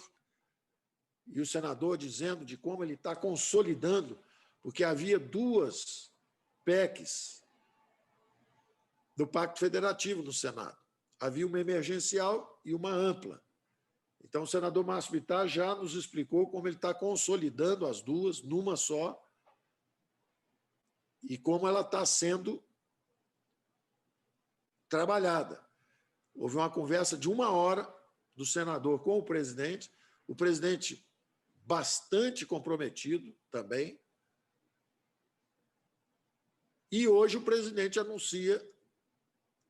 e o senador dizendo de como ele está consolidando, porque havia duas PECs do Pacto Federativo no Senado. Havia uma emergencial e uma ampla. Então, o senador Márcio Bittar já nos explicou como ele está consolidando as duas numa só e como ela está sendo trabalhada. Houve uma conversa de 1 hora do senador com o presidente bastante comprometido também, e hoje o presidente anuncia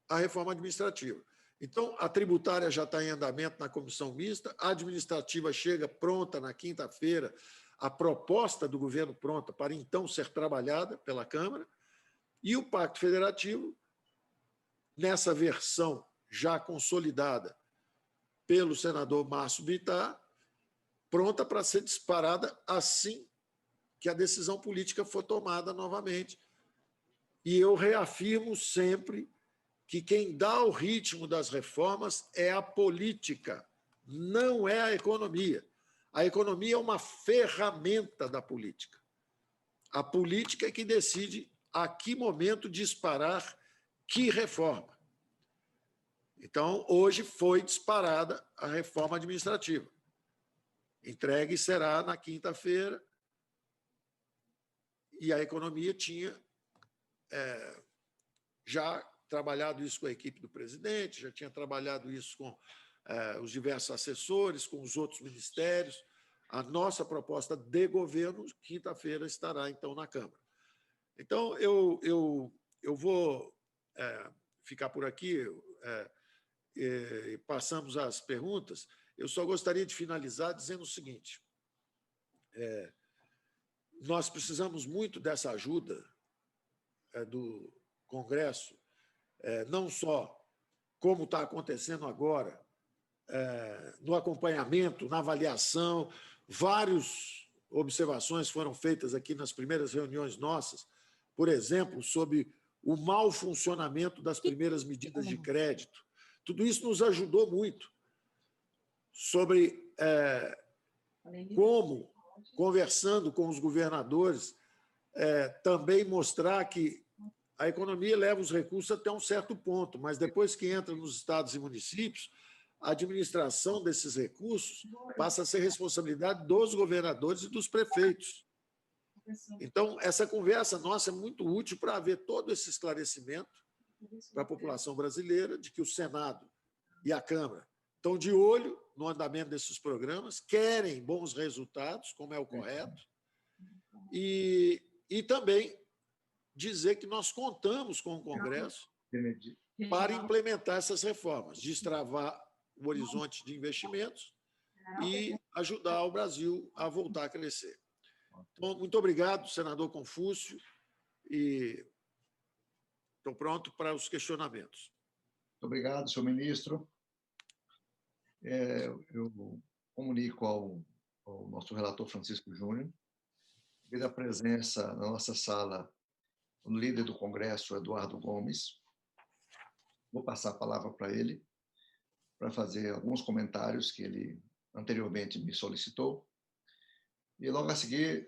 a reforma administrativa. Então, a tributária já está em andamento na comissão mista, a administrativa chega pronta na quinta-feira, a proposta do governo pronta para então ser trabalhada pela Câmara, e o Pacto Federativo, nessa versão já consolidada pelo senador Márcio Bittar, pronta para ser disparada assim que a decisão política for tomada novamente. E eu reafirmo sempre que quem dá o ritmo das reformas é a política, não é a economia. A economia é uma ferramenta da política. A política é que decide a que momento disparar que reforma. Então, hoje foi disparada a reforma administrativa. Entregue será na quinta-feira, e a economia tinha já trabalhado isso com a equipe do presidente, já tinha trabalhado isso com os diversos assessores, com os outros ministérios. A nossa proposta de governo, quinta-feira, estará, então, na Câmara. Então, eu vou ficar por aqui, passamos às perguntas. Eu só gostaria de finalizar dizendo o seguinte: nós precisamos muito dessa ajuda do Congresso, não só como está acontecendo agora, no acompanhamento, na avaliação. Várias observações foram feitas aqui nas primeiras reuniões nossas, por exemplo, sobre o mau funcionamento das primeiras medidas de crédito. Tudo isso nos ajudou muito sobre como, conversando com os governadores, também mostrar que a economia leva os recursos até um certo ponto, mas depois que entra nos estados e municípios, a administração desses recursos passa a ser responsabilidade dos governadores e dos prefeitos. Então, essa conversa nossa é muito útil para haver todo esse esclarecimento para a população brasileira de que o Senado e a Câmara estão de olho no andamento desses programas, querem bons resultados, como é o correto, e também dizer que nós contamos com o Congresso para implementar essas reformas, destravar o horizonte de investimentos e ajudar o Brasil a voltar a crescer. Então, muito obrigado, senador Confúcio, e estou pronto para os questionamentos. Muito obrigado, senhor ministro. Eu comunico ao nosso relator Francisco Júnior, devido à presença na nossa sala o líder do Congresso, Eduardo Gomes. Vou passar a palavra para ele, para fazer alguns comentários que ele anteriormente me solicitou. E logo a seguir,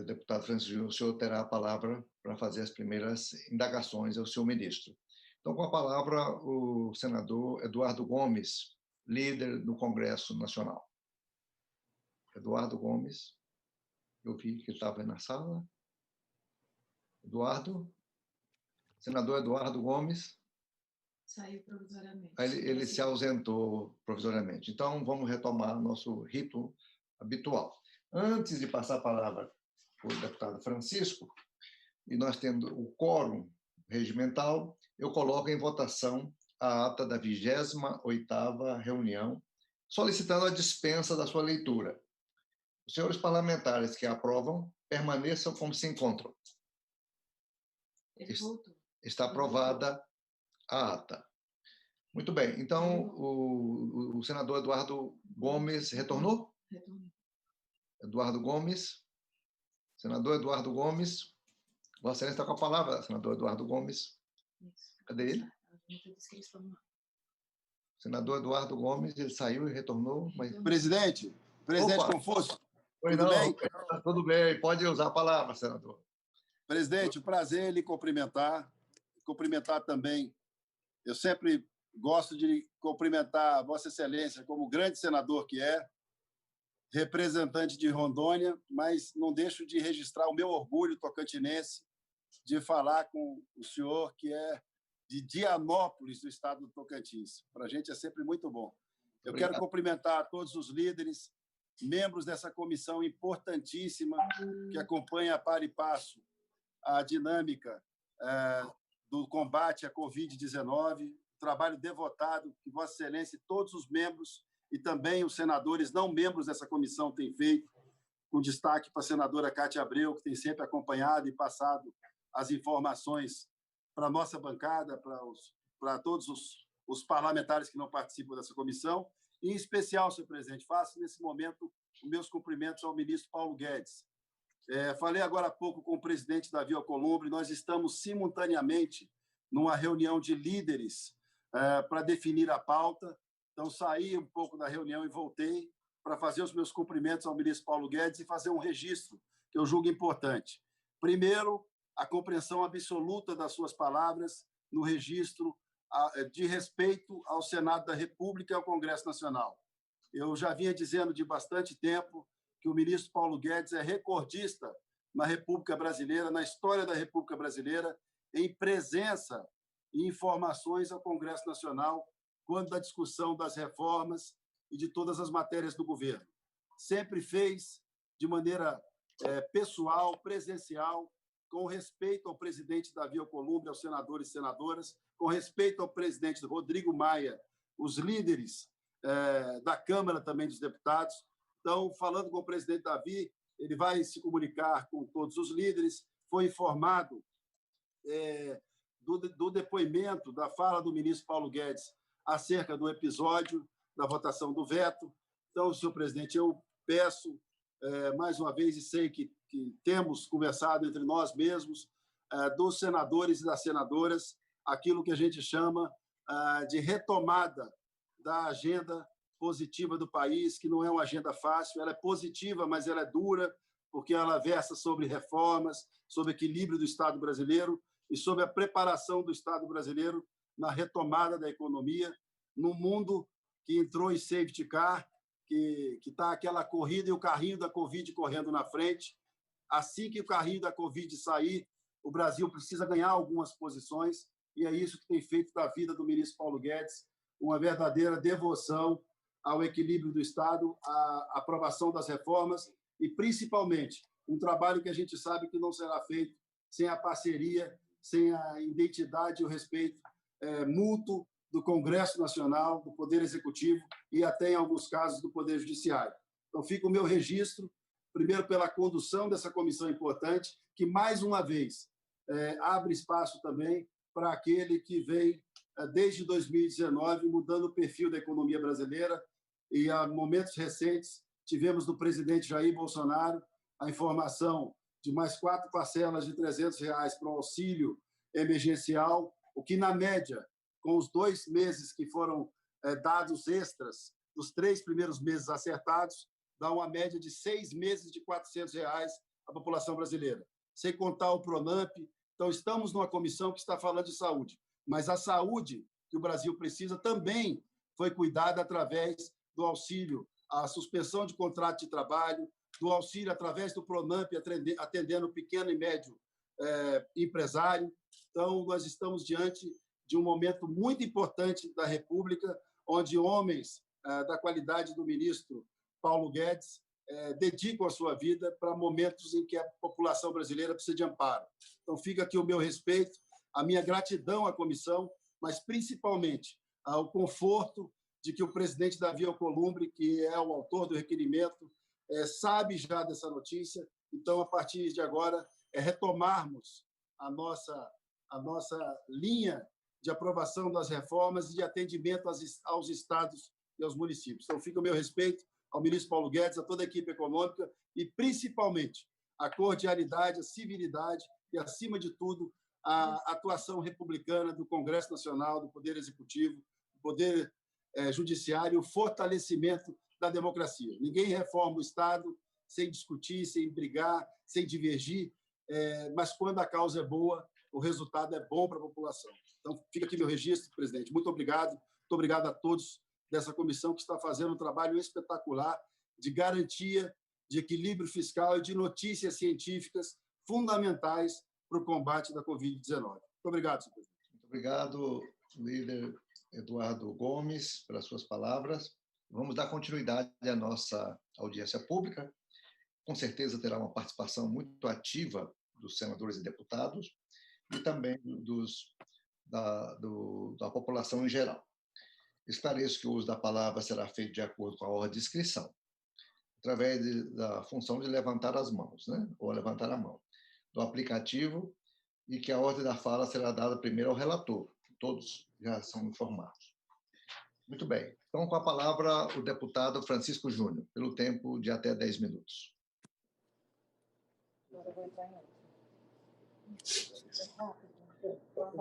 deputado Francisco Júnior, o senhor terá a palavra para fazer as primeiras indagações ao senhor ministro. Então, com a palavra, o senador Eduardo Gomes, líder do Congresso Nacional. Eduardo Gomes. Eu vi que ele estava aí na sala. Eduardo? Senador Eduardo Gomes? Saiu provisoriamente. Ele se ausentou provisoriamente. Então, vamos retomar nosso rito habitual. Antes de passar a palavra para o deputado Francisco, e nós tendo o quórum regimental, eu coloco em votação a ata da 28ª reunião, solicitando a dispensa da sua leitura. Os senhores parlamentares que aprovam, permaneçam como se encontram. Ele voltou. Está aprovada a ata. Muito bem. Então, o senador Eduardo Gomes retornou? Retornou. Eduardo Gomes. Senador Eduardo Gomes. Vossa Excelência está com a palavra, senador Eduardo Gomes. Isso. Cadê ele? Senador Eduardo Gomes, ele saiu e retornou. Mas... Presidente Confuso, tudo bem? Tudo bem, pode usar a palavra, senador. Presidente, prazer em lhe cumprimentar também. Eu sempre gosto de cumprimentar Vossa Excelência como grande senador que é, representante de Rondônia, mas não deixo de registrar o meu orgulho tocantinense de falar com o senhor, que é de Dianópolis, do estado do Tocantins. Para a gente é sempre muito bom. Eu quero cumprimentar todos os líderes, membros dessa comissão importantíssima que acompanha a par e passo a dinâmica do combate à Covid-19, trabalho devotado que Vossa Excelência e todos os membros e também os senadores não membros dessa comissão têm feito, com destaque para a senadora Cátia Abreu, que tem sempre acompanhado e passado as informações para a nossa bancada, para todos os parlamentares que não participam dessa comissão, e, em especial, senhor presidente, faço nesse momento os meus cumprimentos ao ministro Paulo Guedes. Falei agora há pouco com o presidente Davi Alcolumbre, nós estamos simultaneamente numa reunião de líderes para definir a pauta, então saí um pouco da reunião e voltei para fazer os meus cumprimentos ao ministro Paulo Guedes e fazer um registro que eu julgo importante. Primeiro, a compreensão absoluta das suas palavras no registro de respeito ao Senado da República e ao Congresso Nacional. Eu já vinha dizendo de bastante tempo que o ministro Paulo Guedes é recordista na República Brasileira, na história da República Brasileira, em presença e informações ao Congresso Nacional quando da discussão das reformas e de todas as matérias do governo. Sempre fez de maneira pessoal, presencial, com respeito ao presidente Davi Alcolumbre, aos senadores e senadoras, com respeito ao presidente Rodrigo Maia, os líderes da Câmara também dos deputados. Então, falando com o presidente Davi, ele vai se comunicar com todos os líderes, foi informado do depoimento, da fala do ministro Paulo Guedes acerca do episódio da votação do veto. Então, senhor presidente, eu peço mais uma vez, e sei que temos conversado entre nós mesmos, dos senadores e das senadoras, aquilo que a gente chama de retomada da agenda positiva do país, que não é uma agenda fácil, ela é positiva, mas ela é dura, porque ela versa sobre reformas, sobre equilíbrio do Estado brasileiro e sobre a preparação do Estado brasileiro na retomada da economia, num mundo que entrou em safety car, que está aquela corrida e o carrinho da Covid correndo na frente. Assim que o carrinho da Covid sair, o Brasil precisa ganhar algumas posições, e é isso que tem feito da vida do ministro Paulo Guedes uma verdadeira devoção ao equilíbrio do Estado, à aprovação das reformas e, principalmente, um trabalho que a gente sabe que não será feito sem a parceria, sem a identidade e o respeito mútuo do Congresso Nacional, do Poder Executivo e até, em alguns casos, do Poder Judiciário. Então, fica o meu registro, primeiro pela condução dessa comissão importante, que, mais uma vez, abre espaço também para aquele que vem, desde 2019, mudando o perfil da economia brasileira, e, há momentos recentes, tivemos do presidente Jair Bolsonaro a informação de mais 4 parcelas de R$ 300 para o auxílio emergencial, o que, na média, com os 2 meses que foram dados extras, dos 3 primeiros meses acertados, dá uma média de 6 meses de R$ 400 à população brasileira, sem contar o Pronamp. Então, estamos numa comissão que está falando de saúde, mas a saúde que o Brasil precisa também foi cuidada através do auxílio à suspensão de contrato de trabalho, do auxílio através do Pronamp, atendendo o pequeno e médio empresário. Então, nós estamos diante de um momento muito importante da República, onde homens da qualidade do ministro Paulo Guedes dedicam a sua vida para momentos em que a população brasileira precisa de amparo. Então, fica aqui o meu respeito, a minha gratidão à comissão, mas, principalmente, ao conforto de que o presidente Davi Alcolumbre, que é o autor do requerimento, sabe já dessa notícia. Então, a partir de agora, retomarmos a nossa linha de aprovação das reformas e de atendimento aos estados e aos municípios. Então, fica o meu respeito ao ministro Paulo Guedes, a toda a equipe econômica e, principalmente, a cordialidade, a civilidade e, acima de tudo, a atuação republicana do Congresso Nacional, do Poder Executivo, do Poder Judiciário, o fortalecimento da democracia. Ninguém reforma o Estado sem discutir, sem brigar, sem divergir, mas, quando a causa é boa, o resultado é bom para a população. Então, fica aqui meu registro, presidente. Muito obrigado. Muito obrigado a todos dessa comissão que está fazendo um trabalho espetacular de garantia, de equilíbrio fiscal e de notícias científicas fundamentais para o combate da Covid-19. Muito obrigado, senhor presidente. Muito obrigado, líder Eduardo Gomes, pelas suas palavras. Vamos dar continuidade à nossa audiência pública. Com certeza terá uma participação muito ativa dos senadores e deputados e também da população em geral. Esclareço que o uso da palavra será feito de acordo com a ordem de inscrição, através da função de levantar as mãos, né? Ou levantar a mão, do aplicativo, e que a ordem da fala será dada primeiro ao relator. Todos já são informados. Muito bem. Então, com a palavra, o deputado Francisco Júnior, pelo tempo de até 10 minutos.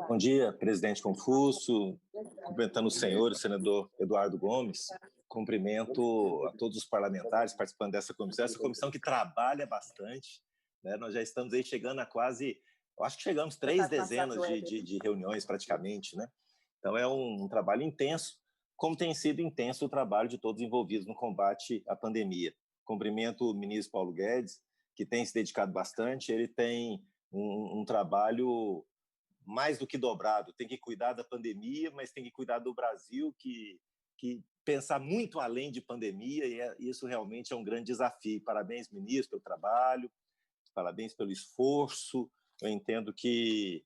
Bom dia, presidente Confúcio, cumprimentando o senhor, o senador Eduardo Gomes, cumprimento a todos os parlamentares participando dessa comissão que trabalha bastante, né? Nós já estamos aí chegando a quase, eu acho que chegamos 3 dezenas de reuniões praticamente, né? Então é um trabalho intenso, como tem sido intenso o trabalho de todos envolvidos no combate à pandemia. Cumprimento o ministro Paulo Guedes, que tem se dedicado bastante, ele tem um trabalho mais do que dobrado, tem que cuidar da pandemia, mas tem que cuidar do Brasil, que pensar muito além de pandemia, e isso realmente é um grande desafio. Parabéns, ministro, pelo trabalho, parabéns pelo esforço. Eu entendo que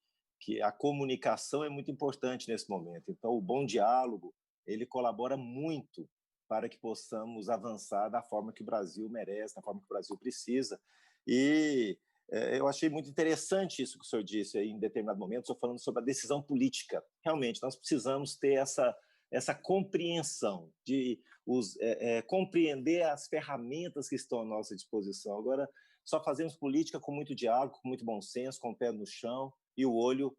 a comunicação é muito importante nesse momento, então o bom diálogo, ele colabora muito para que possamos avançar da forma que o Brasil merece, da forma que o Brasil precisa. E eu achei muito interessante isso que o senhor disse aí em determinado momento, o senhor falando sobre a decisão política. Realmente, nós precisamos ter essa compreensão, de compreender as ferramentas que estão à nossa disposição. Agora, só fazemos política com muito diálogo, com muito bom senso, com o pé no chão e o olho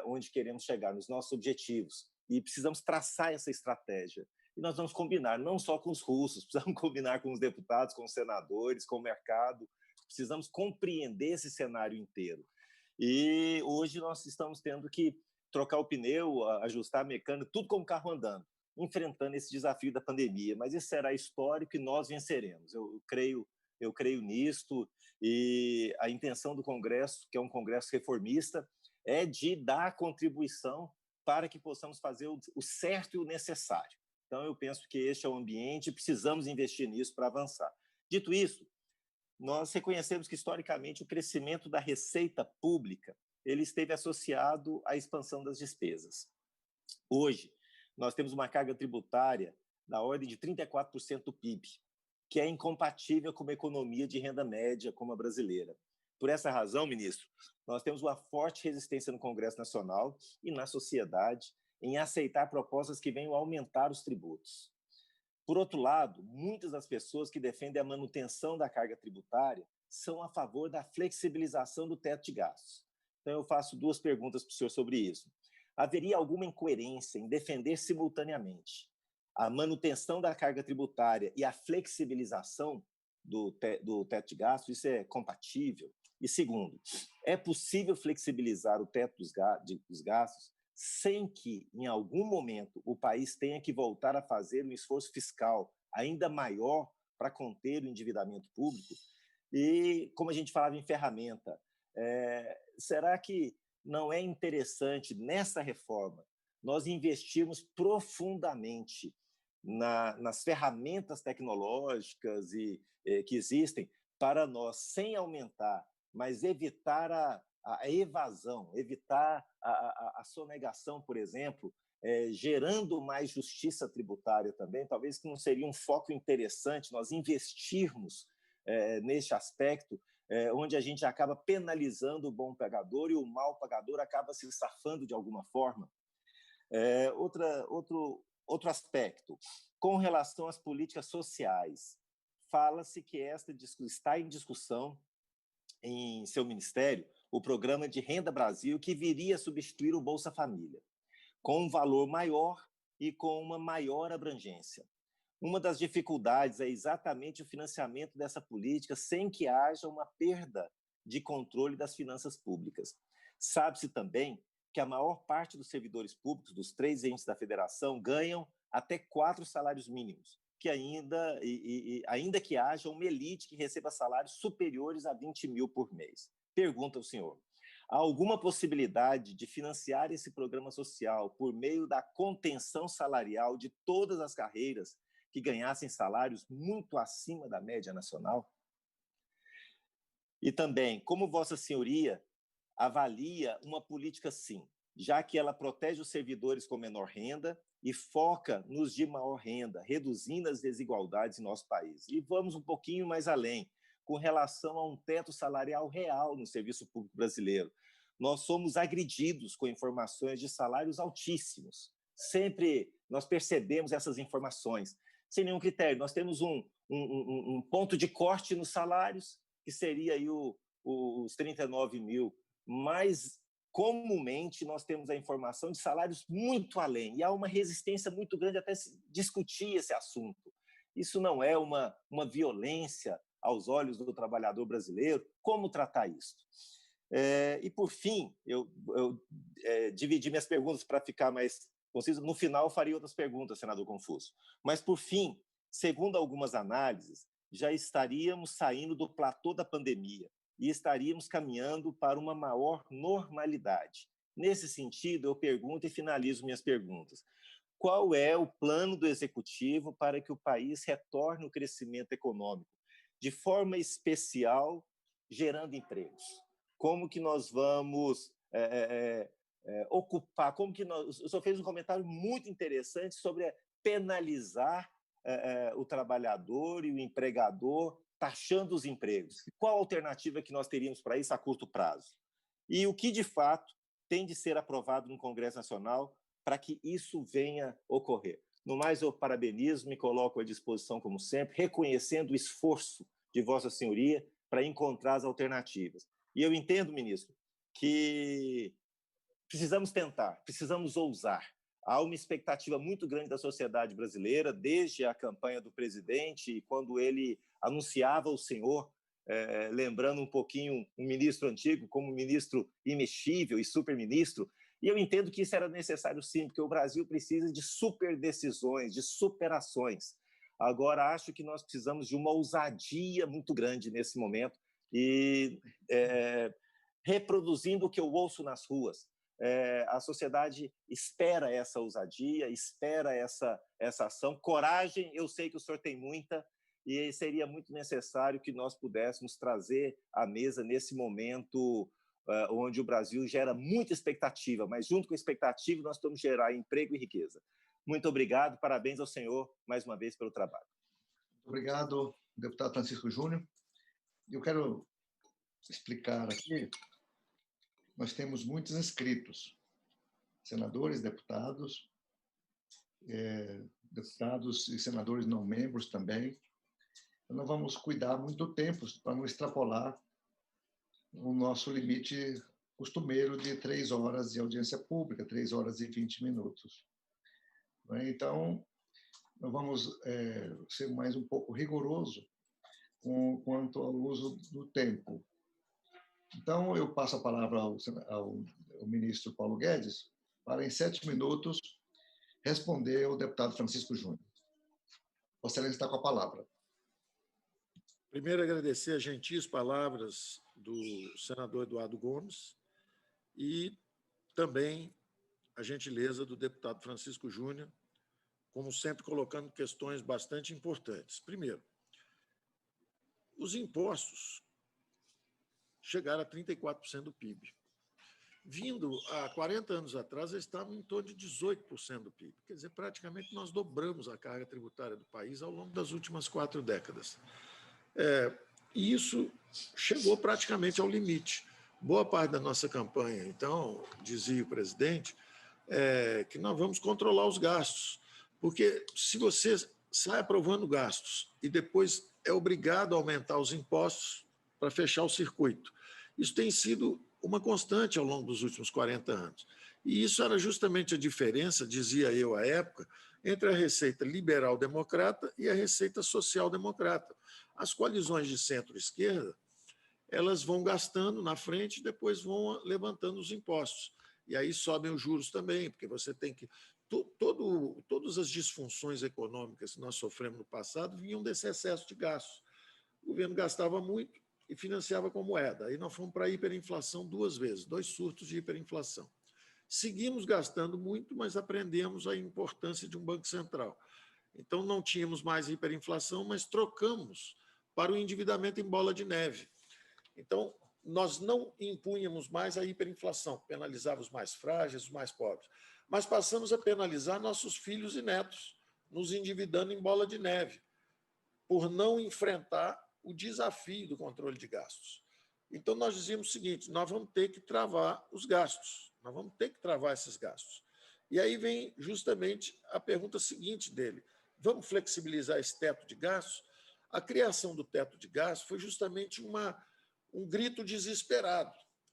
onde queremos chegar, nos nossos objetivos. E precisamos traçar essa estratégia. E nós vamos combinar, não só com os russos, precisamos combinar com os deputados, com os senadores, com o mercado. Precisamos compreender esse cenário inteiro. E hoje nós estamos tendo que trocar o pneu, ajustar a mecânica, tudo como carro andando, enfrentando esse desafio da pandemia. Mas isso será histórico e nós venceremos. Eu creio nisto, e a intenção do Congresso, que é um Congresso reformista, é de dar contribuição para que possamos fazer o certo e o necessário. Então, eu penso que este é o ambiente e precisamos investir nisso para avançar. Dito isso, nós reconhecemos que, historicamente, o crescimento da receita pública ele esteve associado à expansão das despesas. Hoje, nós temos uma carga tributária da ordem de 34% do PIB, que é incompatível com uma economia de renda média como a brasileira. Por essa razão, ministro, nós temos uma forte resistência no Congresso Nacional e na sociedade em aceitar propostas que venham aumentar os tributos. Por outro lado, muitas das pessoas que defendem a manutenção da carga tributária são a favor da flexibilização do teto de gastos. Então, eu faço 2 perguntas para o senhor sobre isso. Haveria alguma incoerência em defender simultaneamente a manutenção da carga tributária e a flexibilização do teto de gastos? Isso é compatível? E segundo, é possível flexibilizar o teto dos gastos sem que, em algum momento, o país tenha que voltar a fazer um esforço fiscal ainda maior para conter o endividamento público. E, como a gente falava em ferramenta, será que não é interessante, nessa reforma, nós investirmos profundamente nas ferramentas tecnológicas que existem para nós, sem aumentar, mas evitar a evasão, evitar a sonegação, por exemplo, gerando mais justiça tributária também? Talvez que não seria um foco interessante nós investirmos neste aspecto, onde a gente acaba penalizando o bom pagador e o mau pagador acaba se safando de alguma forma. Outro aspecto, com relação às políticas sociais, fala-se que está em discussão em seu ministério o programa de Renda Brasil, que viria a substituir o Bolsa Família, com um valor maior e com uma maior abrangência. Uma das dificuldades é exatamente o financiamento dessa política sem que haja uma perda de controle das finanças públicas. Sabe-se também que a maior parte dos servidores públicos dos 3 entes da federação ganham até 4 salários mínimos, que ainda que haja uma elite que receba salários superiores a 20 mil por mês. Pergunta ao senhor, há alguma possibilidade de financiar esse programa social por meio da contenção salarial de todas as carreiras que ganhassem salários muito acima da média nacional? E também, como Vossa Senhoria avalia uma política assim, já que ela protege os servidores com menor renda e foca nos de maior renda, reduzindo as desigualdades em nosso país? E vamos um pouquinho mais além, com relação a um teto salarial real no serviço público brasileiro. Nós somos agredidos com informações de salários altíssimos. Sempre nós percebemos essas informações, sem nenhum critério. Nós temos um ponto de corte nos salários, que seria aí os 39 mil, mas comumente nós temos a informação de salários muito além, e há uma resistência muito grande até se discutir esse assunto. Isso não é uma violência aos olhos do trabalhador brasileiro? Como tratar isso? E, por fim, eu dividi minhas perguntas para ficar mais conciso. No final, eu faria outras perguntas, senador Confuso. Mas, por fim, segundo algumas análises, já estaríamos saindo do platô da pandemia e estaríamos caminhando para uma maior normalidade. Nesse sentido, eu pergunto e finalizo minhas perguntas. Qual é o plano do Executivo para que o país retorne ao crescimento econômico, de forma especial, gerando empregos? Como que nós vamos ocupar? Como que nós... O senhor fez um comentário muito interessante sobre penalizar o trabalhador e o empregador, taxando os empregos. Qual a alternativa que nós teríamos para isso a curto prazo? E o que, de fato, tem de ser aprovado no Congresso Nacional para que isso venha ocorrer? No mais, eu parabenizo, me coloco à disposição, como sempre, reconhecendo o esforço de Vossa Senhoria para encontrar as alternativas. E eu entendo, ministro, que precisamos tentar, precisamos ousar. Há uma expectativa muito grande da sociedade brasileira, desde a campanha do presidente, e quando ele anunciava o senhor, lembrando um pouquinho um ministro antigo como ministro imexível e superministro, e eu entendo que isso era necessário sim, porque o Brasil precisa de super decisões, de superações. Agora, acho que nós precisamos de uma ousadia muito grande nesse momento, e reproduzindo o que eu ouço nas ruas. A sociedade espera essa ousadia, espera essa ação. Coragem, eu sei que o senhor tem muita, e seria muito necessário que nós pudéssemos trazer à mesa nesse momento onde o Brasil gera muita expectativa, mas junto com a expectativa nós temos que gerar emprego e riqueza. Muito obrigado, parabéns ao senhor mais uma vez pelo trabalho. Obrigado, deputado Francisco Júnior. Eu quero explicar aqui, nós temos muitos inscritos, senadores, deputados, deputados e senadores não membros também. Então, nós vamos cuidar muito do tempo para não extrapolar o nosso limite costumeiro de 3 horas de audiência pública, 3 horas e 20 minutos. Então, nós vamos ser mais um pouco rigoroso quanto ao uso do tempo. Então, eu passo a palavra ao ministro Paulo Guedes para, em 7 minutos, responder ao deputado Francisco Júnior. Vossa Excelência está com a palavra. Primeiro, agradecer as gentis palavras do senador Eduardo Gomes e também a gentileza do deputado Francisco Júnior, como sempre colocando questões bastante importantes. Primeiro, os impostos chegaram a 34% do PIB. Vindo há 40 anos atrás, eles estavam em torno de 18% do PIB. Quer dizer, praticamente nós dobramos a carga tributária do país ao longo das últimas 4 décadas. E isso chegou praticamente ao limite. Boa parte da nossa campanha, então, dizia o presidente, que nós vamos controlar os gastos, porque se você sai aprovando gastos e depois é obrigado a aumentar os impostos para fechar o circuito, isso tem sido uma constante ao longo dos últimos 40 anos. E isso era justamente a diferença, dizia eu à época, entre a receita liberal-democrata e a receita social-democrata. As coalizões de centro-esquerda, elas vão gastando na frente e depois vão levantando os impostos. E aí sobem os juros também, porque você tem que... Todas as disfunções econômicas que nós sofremos no passado vinham desse excesso de gastos. O governo gastava muito e financiava com moeda. Aí nós fomos para a hiperinflação 2 vezes, 2 surtos de hiperinflação. Seguimos gastando muito, mas aprendemos a importância de um Banco Central. Então, não tínhamos mais hiperinflação, mas trocamos para o endividamento em bola de neve. Então, nós não impunhamos mais a hiperinflação, penalizava os mais frágeis, os mais pobres, mas passamos a penalizar nossos filhos e netos, nos endividando em bola de neve, por não enfrentar o desafio do controle de gastos. Então, nós dizíamos o seguinte, nós vamos ter que travar os gastos, nós vamos ter que travar esses gastos. E aí vem justamente a pergunta seguinte dele, vamos flexibilizar esse teto de gastos? A criação do teto de gastos foi justamente um grito desesperado.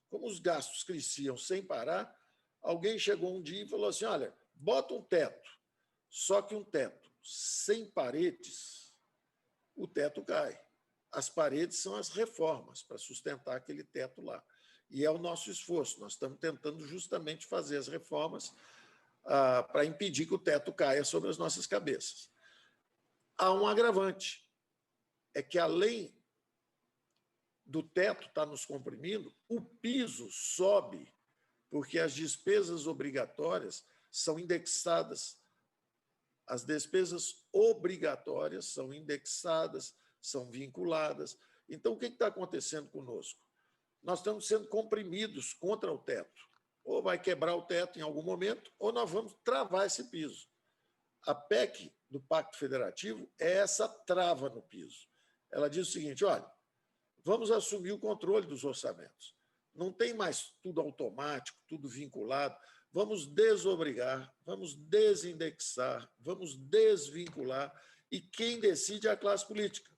Como os gastos cresciam sem parar, alguém chegou um dia e falou assim, olha, bota um teto, só que um teto sem paredes, o teto cai. As paredes são as reformas para sustentar aquele teto lá. E é o nosso esforço. Nós estamos tentando justamente fazer as reformas para impedir que o teto caia sobre as nossas cabeças. Há um agravante, é que além do teto estar nos comprimindo, o piso sobe, porque as despesas obrigatórias são indexadas. As despesas obrigatórias são indexadas, são vinculadas. Então, o que está acontecendo conosco? Nós estamos sendo comprimidos contra o teto. Ou vai quebrar o teto em algum momento, ou nós vamos travar esse piso. A PEC do Pacto Federativo é essa trava no piso. Ela diz o seguinte, olha, vamos assumir o controle dos orçamentos. Não tem mais tudo automático, tudo vinculado. Vamos desobrigar, vamos desindexar, vamos desvincular. E quem decide é a classe política.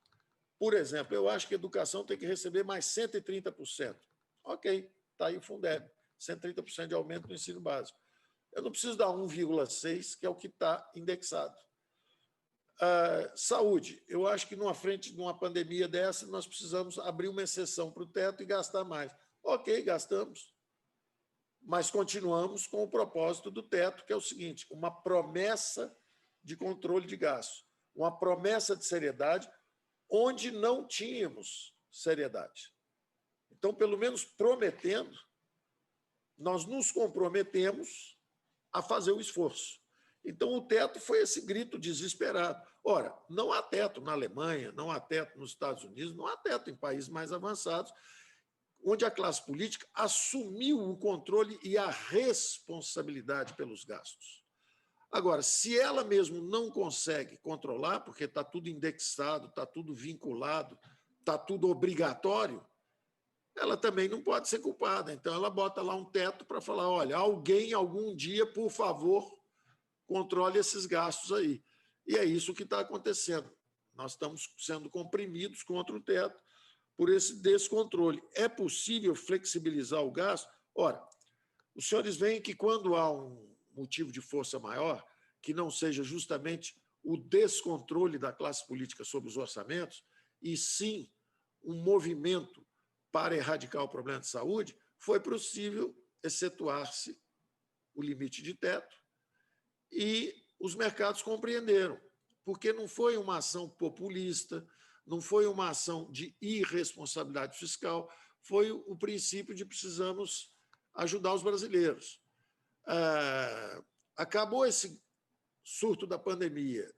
Por exemplo, eu acho que a educação tem que receber mais 130%. Ok, está aí o Fundeb, 130% de aumento no ensino básico. Eu não preciso dar 1,6%, que é o que está indexado. Saúde, eu acho que numa frente de uma pandemia dessa, nós precisamos abrir uma exceção para o teto e gastar mais. Ok, gastamos, mas continuamos com o propósito do teto, que é o seguinte, uma promessa de controle de gastos, uma promessa de seriedade, onde não tínhamos seriedade. Então, pelo menos prometendo, nós nos comprometemos a fazer o esforço. Então, o teto foi esse grito desesperado. Ora, não há teto na Alemanha, não há teto nos Estados Unidos, não há teto em países mais avançados, onde a classe política assumiu o controle e a responsabilidade pelos gastos. Agora, se ela mesmo não consegue controlar, porque está tudo indexado, está tudo vinculado, está tudo obrigatório, ela também não pode ser culpada. Então, ela bota lá um teto para falar, olha, alguém, algum dia, por favor, controle esses gastos aí. E é isso que está acontecendo. Nós estamos sendo comprimidos contra o teto por esse descontrole. É possível flexibilizar o gasto? Ora, os senhores veem que quando há um motivo de força maior, que não seja justamente o descontrole da classe política sobre os orçamentos, e sim um movimento para erradicar o problema de saúde, foi possível excetuar-se o limite de teto e os mercados compreenderam, porque não foi uma ação populista, não foi uma ação de irresponsabilidade fiscal, foi o princípio de precisamos ajudar os brasileiros. Acabou esse surto da pandemia,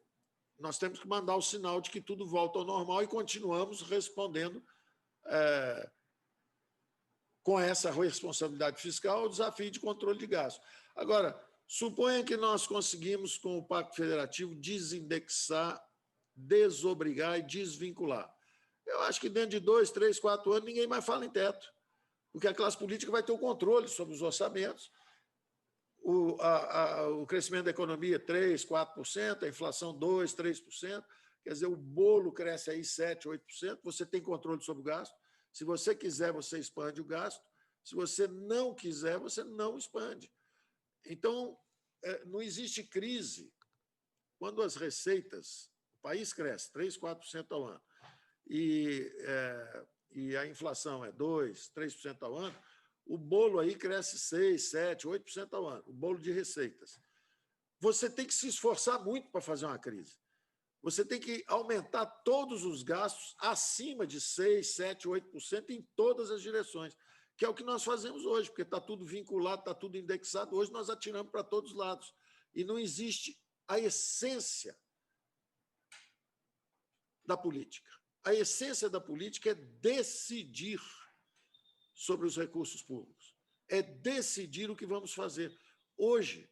nós temos que mandar o sinal de que tudo volta ao normal e continuamos respondendo com essa responsabilidade fiscal ao desafio de controle de gastos. Agora, suponha que nós conseguimos, com o Pacto Federativo, desindexar, desobrigar e desvincular. Eu acho que dentro de 2, 3, 4 anos ninguém mais fala em teto, porque a classe política vai ter o controle sobre os orçamentos, o crescimento da economia 3%, 4%, a inflação 2%, 3%, quer dizer, o bolo cresce aí 7%, 8%, você tem controle sobre o gasto. Se você quiser, você expande o gasto. Se você não quiser, você não expande. Então, não existe crise quando as receitas, o país cresce 3%, 4% ao ano, e a inflação é 2%, 3% ao ano, o bolo aí cresce 6%, 7%, 8% ao ano, o bolo de receitas. Você tem que se esforçar muito para fazer uma crise. Você tem que aumentar todos os gastos acima de 6%, 7%, 8% em todas as direções, que é o que nós fazemos hoje, porque está tudo vinculado, está tudo indexado. Hoje nós atiramos para todos os lados. E não existe a essência da política. A essência da política é decidir sobre os recursos públicos, é decidir o que vamos fazer. Hoje,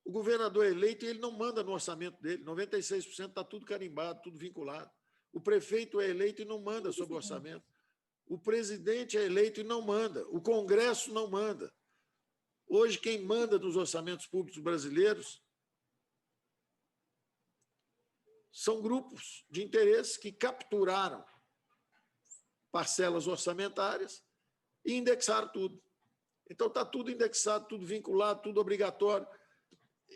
o governador é eleito e ele não manda no orçamento dele, 96% está tudo carimbado, tudo vinculado. O prefeito é eleito e não manda sobre o orçamento. O presidente é eleito e não manda. O Congresso não manda. Hoje, quem manda nos orçamentos públicos brasileiros são grupos de interesse que capturaram parcelas orçamentárias e indexaram tudo. Então, está tudo indexado, tudo vinculado, tudo obrigatório.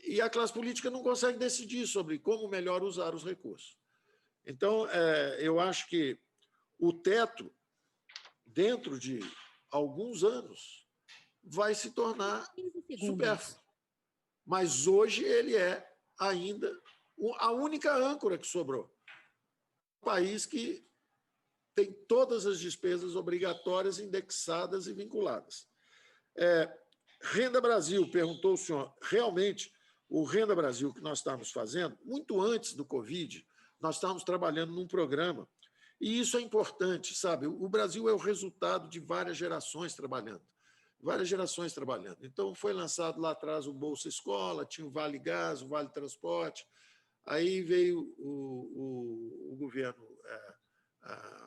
E a classe política não consegue decidir sobre como melhor usar os recursos. Então, eu acho que o teto, dentro de alguns anos, vai se tornar supérfluo. Mas hoje ele é ainda a única âncora que sobrou. Um país que tem todas as despesas obrigatórias indexadas e vinculadas. Renda Brasil, perguntou o senhor, realmente, o Renda Brasil que nós estávamos fazendo, muito antes do Covid, nós estávamos trabalhando num programa, e isso é importante, sabe? O Brasil é o resultado de várias gerações trabalhando. Então, foi lançado lá atrás o Bolsa Escola, tinha o Vale Gás, o Vale Transporte, aí veio o governo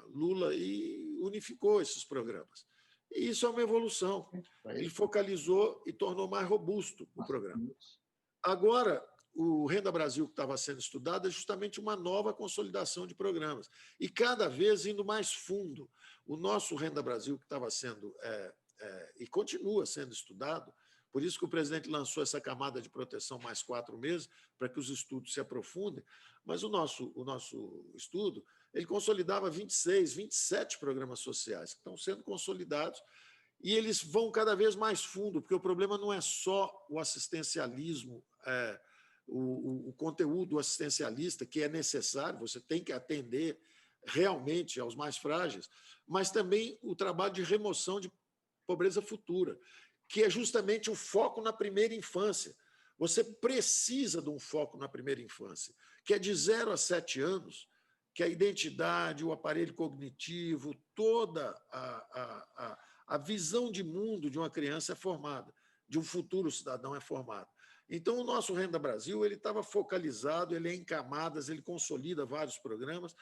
Lula e unificou esses programas. E isso é uma evolução. Ele focalizou e tornou mais robusto o programa. Agora, o Renda Brasil que estava sendo estudado é justamente uma nova consolidação de programas. E cada vez indo mais fundo. O nosso Renda Brasil que estava sendo e continua sendo estudado, por isso que o presidente lançou essa camada de proteção mais 4 meses, para que os estudos se aprofundem, mas o nosso estudo ele consolidava 26, 27 programas sociais que estão sendo consolidados e eles vão cada vez mais fundo, porque o problema não é só o assistencialismo, o conteúdo assistencialista, que é necessário, você tem que atender realmente aos mais frágeis, mas também o trabalho de remoção de pobreza futura, que é justamente o foco na primeira infância. Você precisa de um foco na primeira infância, que é de 0 a 7 anos, que a identidade, o aparelho cognitivo, toda a visão de mundo de uma criança é formada, de um futuro cidadão é formado. Então, o nosso Renda Brasil ele estava focalizado, ele é em camadas, ele consolida vários programas,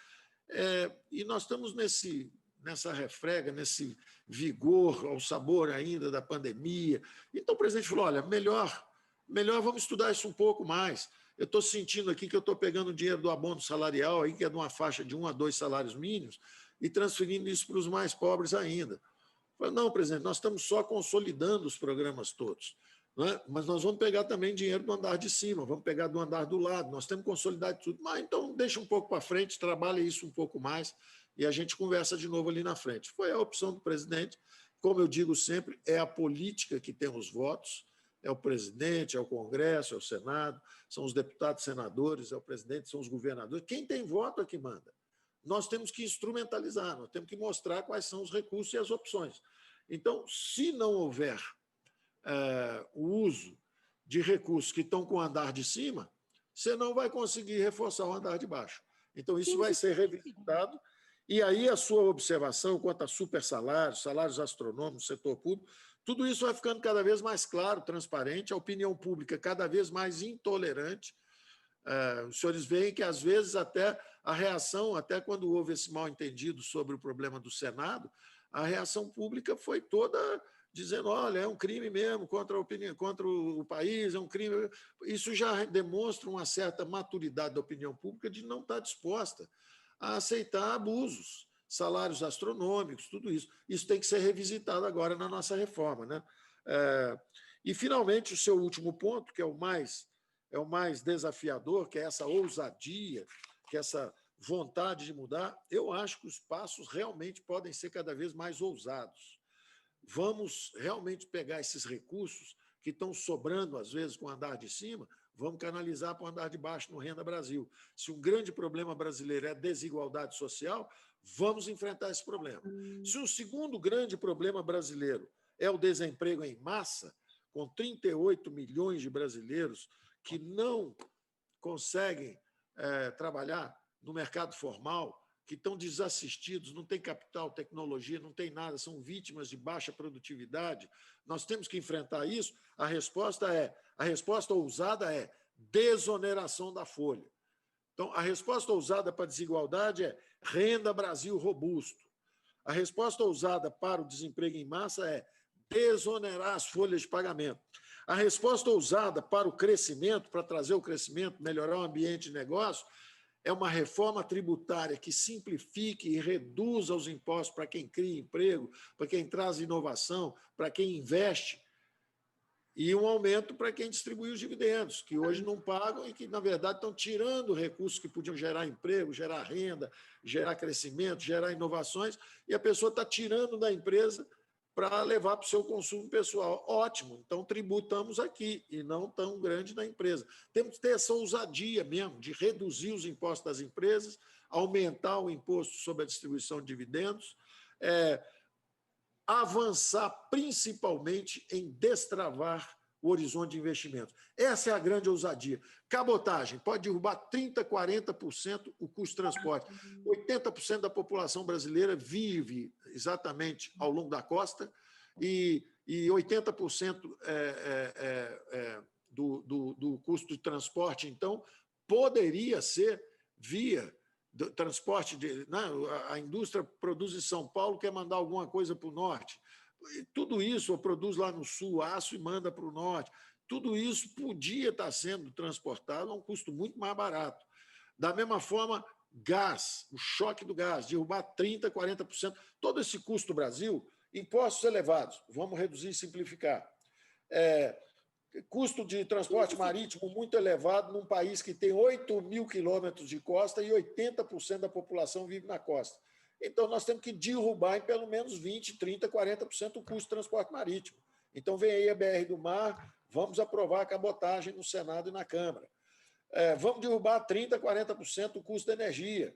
e nós estamos nessa refrega, nesse vigor, ao sabor ainda da pandemia. Então, o presidente falou, olha, melhor vamos estudar isso um pouco mais. Eu estou sentindo aqui que eu estou pegando o dinheiro do abono salarial, aí, que é de uma faixa de 1 a 2 salários mínimos, e transferindo isso para os mais pobres ainda. Eu falei, não, presidente, nós estamos só consolidando os programas todos, né? Mas nós vamos pegar também dinheiro do andar de cima, vamos pegar do andar do lado, nós temos que consolidar tudo. Mas então deixa um pouco para frente, trabalha isso um pouco mais, e a gente conversa de novo ali na frente. Foi a opção do presidente. Como eu digo sempre, é a política que tem os votos, é o presidente, é o Congresso, é o Senado, são os deputados, senadores, é o presidente, são os governadores. Quem tem voto é que manda. Nós temos que instrumentalizar, nós temos que mostrar quais são os recursos e as opções. Então, se não houver o uso de recursos que estão com o andar de cima, você não vai conseguir reforçar o andar de baixo. Então, isso vai ser revisitado. E aí a sua observação quanto a supersalários, salários astronômicos no setor público, tudo isso vai ficando cada vez mais claro, transparente, a opinião pública cada vez mais intolerante. Os senhores veem que, às vezes, até a reação, até quando houve esse mal-entendido sobre o problema do Senado, a reação pública foi toda dizendo, olha, é um crime mesmo contra a opinião, contra o país, é um crime. Isso já demonstra uma certa maturidade da opinião pública de não estar disposta a aceitar abusos, salários astronômicos, tudo isso. Isso tem que ser revisitado agora na nossa reforma, né? E, finalmente, o seu último ponto, que é o mais desafiador, que é essa ousadia, que é essa vontade de mudar, eu acho que os passos realmente podem ser cada vez mais ousados. Vamos realmente pegar esses recursos que estão sobrando, às vezes, com o andar de cima, vamos canalizar para o andar de baixo no Renda Brasil. Se um grande problema brasileiro é a desigualdade social, vamos enfrentar esse problema. Se o segundo grande problema brasileiro é o desemprego em massa, com 38 milhões de brasileiros que não conseguem trabalhar no mercado formal, que estão desassistidos, não tem capital, tecnologia, não tem nada, são vítimas de baixa produtividade. Nós temos que enfrentar isso. A resposta ousada é desoneração da folha. Então, a resposta ousada para a desigualdade é Renda Brasil robusto. A resposta ousada para o desemprego em massa é desonerar as folhas de pagamento. A resposta ousada para o crescimento, para trazer o crescimento, melhorar o ambiente de negócio, é uma reforma tributária que simplifique e reduza os impostos para quem cria emprego, para quem traz inovação, para quem investe, e um aumento para quem distribui os dividendos, que hoje não pagam e que, na verdade, estão tirando recursos que podiam gerar emprego, gerar renda, gerar crescimento, gerar inovações, e a pessoa está tirando da empresa para levar para o seu consumo pessoal. Ótimo, então tributamos aqui, e não tão grande na empresa. Temos que ter essa ousadia mesmo de reduzir os impostos das empresas, aumentar o imposto sobre a distribuição de dividendos, avançar principalmente em destravar o horizonte de investimentos. Essa é a grande ousadia. Cabotagem pode derrubar 30%, 40% o custo de transporte. 80% da população brasileira vive exatamente ao longo da costa e 80% do custo de transporte, então, poderia ser via do transporte. A indústria produz em São Paulo, quer mandar alguma coisa para o norte. Tudo isso, ou produz lá no sul aço e manda para o norte. Tudo isso podia estar sendo transportado a um custo muito mais barato. Da mesma forma, gás, o choque do gás, derrubar 30%, 40%. Todo esse custo do Brasil, impostos elevados, vamos reduzir e simplificar. Custo de transporte marítimo muito elevado num país que tem 8 mil quilômetros de costa e 80% da população vive na costa. Então, nós temos que derrubar em pelo menos 20%, 30%, 40% o custo de transporte marítimo. Então, vem aí a BR do Mar, vamos aprovar a cabotagem no Senado e na Câmara. Vamos derrubar 30%, 40% o custo da energia,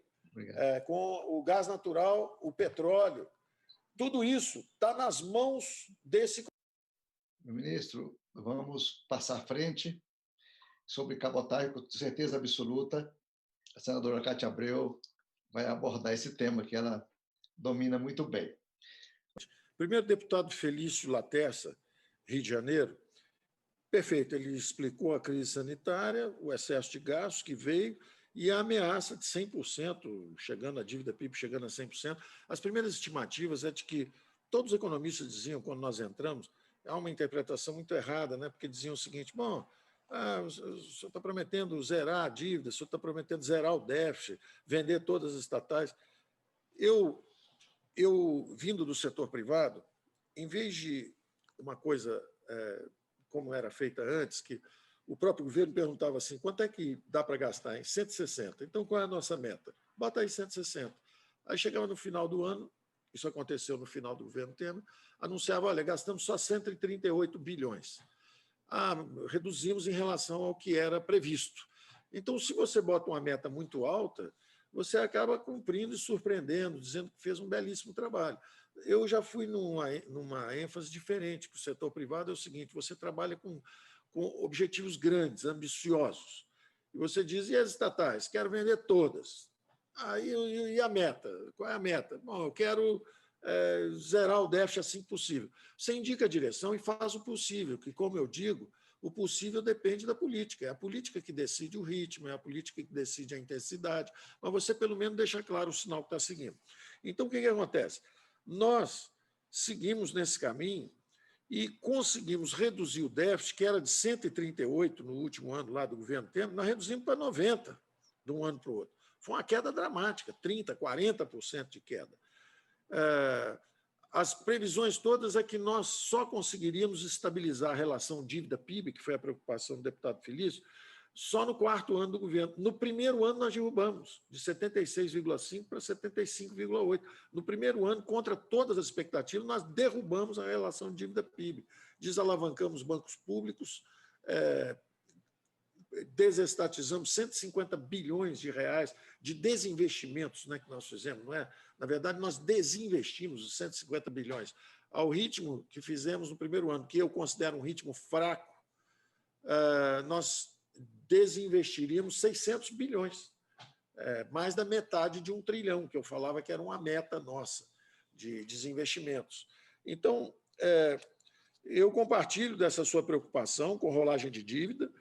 com o gás natural, o petróleo. Tudo isso está nas mãos desse... Meu ministro, vamos passar à frente sobre cabotagem, com certeza absoluta. A senadora Cátia Abreu vai abordar esse tema que ela domina muito bem. Primeiro, deputado Felício Laterça, Rio de Janeiro, perfeito, ele explicou a crise sanitária, o excesso de gastos que veio e a ameaça de 100%, chegando a dívida PIB, chegando a 100%. As primeiras estimativas é de que todos os economistas diziam, quando nós entramos, há uma interpretação muito errada, né? Porque diziam o seguinte, bom, o senhor está prometendo zerar a dívida, o senhor está prometendo zerar o déficit, vender todas as estatais. Eu, vindo do setor privado, em vez de uma coisa como era feita antes, que o próprio governo perguntava assim, quanto é que dá para gastar? Em 160. Então, qual é a nossa meta? Bota aí 160. Aí chegava no final do ano, isso aconteceu no final do governo Temer, anunciava, olha, gastamos só 138 bilhões. reduzimos em relação ao que era previsto. Então, se você bota uma meta muito alta, você acaba cumprindo e surpreendendo, dizendo que fez um belíssimo trabalho. Eu já fui numa ênfase diferente para o setor privado, é o seguinte, você trabalha com objetivos grandes, ambiciosos. E você diz, e as estatais? Quero vender todas. E a meta? Qual é a meta? Bom, eu quero zerar o déficit assim que possível. Você indica a direção e faz o possível, que, como eu digo, o possível depende da política. É a política que decide o ritmo, é a política que decide a intensidade, mas você, pelo menos, deixa claro o sinal que está seguindo. Então, o que acontece? Nós seguimos nesse caminho e conseguimos reduzir o déficit, que era de 138 no último ano lá do governo Temer, nós reduzimos para 90 de um ano para o outro. Foi uma queda dramática, 30%, 40% de queda. As previsões todas é que nós só conseguiríamos estabilizar a relação dívida-PIB, que foi a preocupação do deputado Felício, só no quarto ano do governo. No primeiro ano, nós derrubamos de 76,5% para 75,8%. No primeiro ano, contra todas as expectativas, nós derrubamos a relação dívida-PIB. Desalavancamos bancos públicos, desestatizamos 150 bilhões de reais de desinvestimentos, né, que nós fizemos, não é? Na verdade, nós desinvestimos os 150 bilhões ao ritmo que fizemos no primeiro ano, que eu considero um ritmo fraco. Nós desinvestiríamos 600 bilhões, mais da metade de 1 trilhão, que eu falava que era uma meta nossa de desinvestimentos. Então, eu compartilho dessa sua preocupação com rolagem de dívida.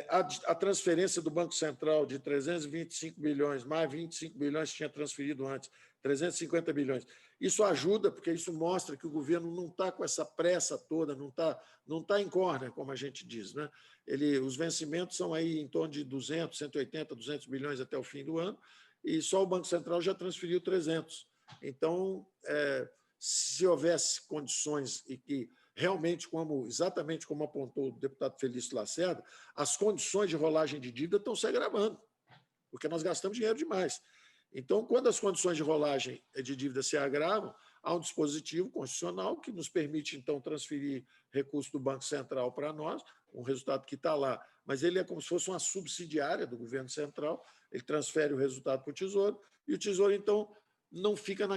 A transferência do Banco Central de 325 bilhões, mais 25 bilhões que tinha transferido antes, 350 bilhões. Isso ajuda, porque isso mostra que o governo não está com essa pressa toda, não está em córner, como a gente diz, né? Os vencimentos são aí em torno de 200, 180, 200 bilhões até o fim do ano, e só o Banco Central já transferiu 300. Então, se houvesse condições e que realmente, exatamente como apontou o deputado Felício Lacerda, as condições de rolagem de dívida estão se agravando, porque nós gastamos dinheiro demais. Então, quando as condições de rolagem de dívida se agravam, há um dispositivo constitucional que nos permite, então, transferir recursos do Banco Central para nós, um resultado que está lá, mas ele é como se fosse uma subsidiária do governo central, ele transfere o resultado para o Tesouro, e o Tesouro, então, não fica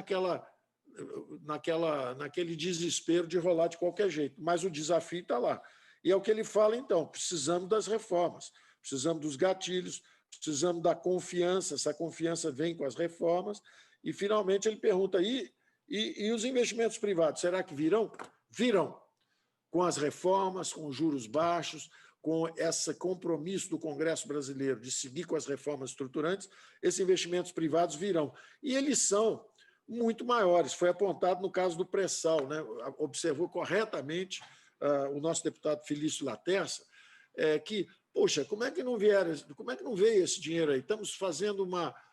naquele desespero de rolar de qualquer jeito, mas o desafio está lá. E é o que ele fala, então, precisamos das reformas, precisamos dos gatilhos, precisamos da confiança, essa confiança vem com as reformas, e, finalmente, ele pergunta, e os investimentos privados, será que virão? Virão, com as reformas, com os juros baixos, com esse compromisso do Congresso brasileiro de seguir com as reformas estruturantes, esses investimentos privados virão. E eles são muito maiores. Foi apontado no caso do pré-sal, né? Observou corretamente o nosso deputado Felício Laterça, que, poxa, como é que não veio esse dinheiro aí? Estamos fazendo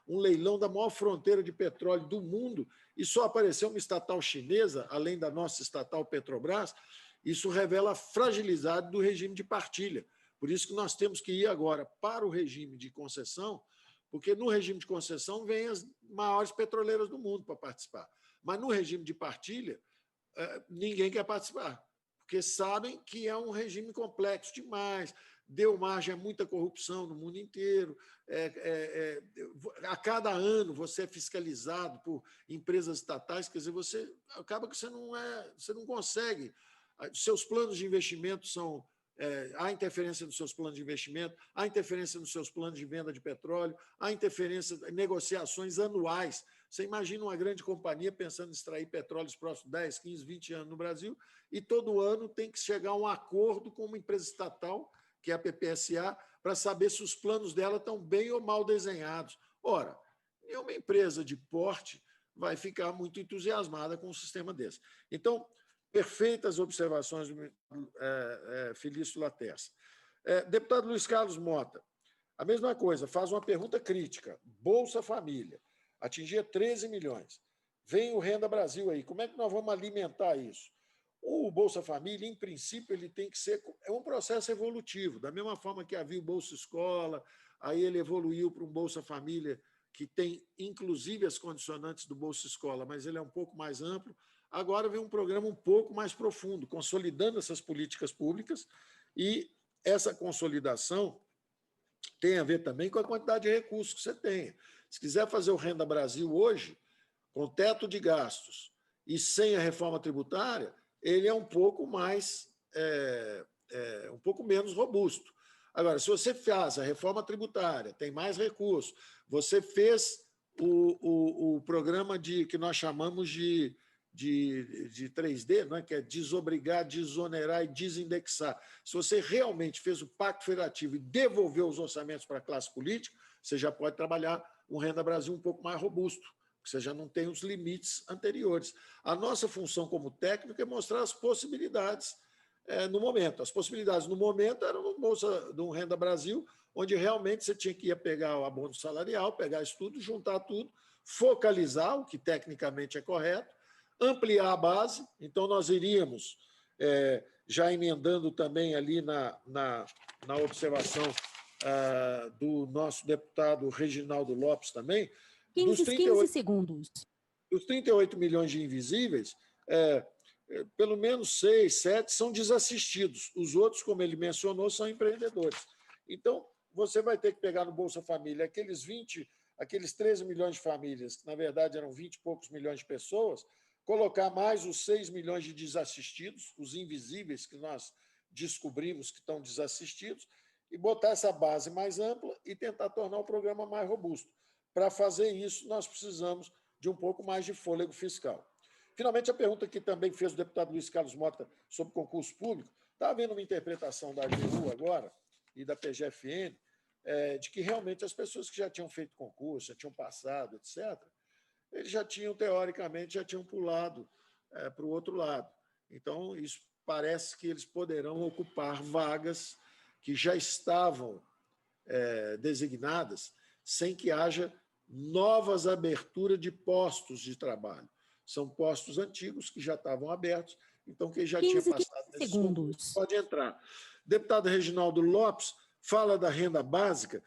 um leilão da maior fronteira de petróleo do mundo e só apareceu uma estatal chinesa, além da nossa estatal Petrobras. Isso revela a fragilidade do regime de partilha. Por isso que nós temos que ir agora para o regime de concessão, porque no regime de concessão vêm as maiores petroleiras do mundo para participar. Mas no regime de partilha, ninguém quer participar, porque sabem que é um regime complexo demais, deu margem a muita corrupção no mundo inteiro. A cada ano você é fiscalizado por empresas estatais, quer dizer, acaba que você não consegue. Seus planos de investimento são... há interferência nos seus planos de investimento, há interferência nos seus planos de venda de petróleo, há interferência em negociações anuais. Você imagina uma grande companhia pensando em extrair petróleo nos próximos 10, 15, 20 anos no Brasil, e todo ano tem que chegar a um acordo com uma empresa estatal, que é a PPSA, para saber se os planos dela estão bem ou mal desenhados. Ora, nenhuma empresa de porte vai ficar muito entusiasmada com um sistema desse. Então, perfeitas observações do Felício Laterça. Deputado Luiz Carlos Mota, a mesma coisa, faz uma pergunta crítica. Bolsa Família, atingia 13 milhões. Vem o Renda Brasil aí, como é que nós vamos alimentar isso? O Bolsa Família, em princípio, ele tem que ser... É um processo evolutivo, da mesma forma que havia o Bolsa Escola, aí ele evoluiu para um Bolsa Família que tem, inclusive, as condicionantes do Bolsa Escola, mas ele é um pouco mais amplo. Agora vem um programa um pouco mais profundo, consolidando essas políticas públicas E essa consolidação tem a ver também com a quantidade de recursos que você tem. Se quiser fazer o Renda Brasil hoje, com teto de gastos e sem a reforma tributária, ele é um pouco mais, um pouco menos robusto. Agora, se você faz a reforma tributária, tem mais recursos, você fez o programa que nós chamamos de 3D, não é? Que é desobrigar, desonerar e desindexar. Se você realmente fez o pacto federativo e devolveu os orçamentos para a classe política, você já pode trabalhar um Renda Brasil um pouco mais robusto, porque você já não tem os limites anteriores. A nossa função como técnico é mostrar as possibilidades no momento. As possibilidades no momento eram no Bolsa do Renda Brasil, onde realmente você tinha que ir pegar o abono salarial, pegar isso tudo, juntar tudo, focalizar, o que tecnicamente é correto, ampliar a base. Então, nós iríamos, já emendando também ali na observação do nosso deputado Reginaldo Lopes também, 15 segundos. Os 38 milhões de invisíveis, pelo menos 6, 7 são desassistidos. Os outros, como ele mencionou, são empreendedores. Então, você vai ter que pegar no Bolsa Família aqueles 13 milhões de famílias, que na verdade eram 20 e poucos milhões de pessoas, colocar mais os 6 milhões de desassistidos, os invisíveis que nós descobrimos que estão desassistidos, e botar essa base mais ampla e tentar tornar o programa mais robusto. Para fazer isso, nós precisamos de um pouco mais de fôlego fiscal. Finalmente, a pergunta que também fez o deputado Luiz Carlos Mota sobre concurso público, está havendo uma interpretação da AGU agora e da PGFN, de que realmente as pessoas que já tinham feito concurso, já tinham passado, etc., eles já tinham, teoricamente, pulado para o outro lado. Então, isso parece que eles poderão ocupar vagas que já estavam designadas sem que haja novas aberturas de postos de trabalho. São postos antigos que já estavam abertos, então quem já tinha passado nesses concursos pode entrar. Deputado Reginaldo Lopes fala da renda básica.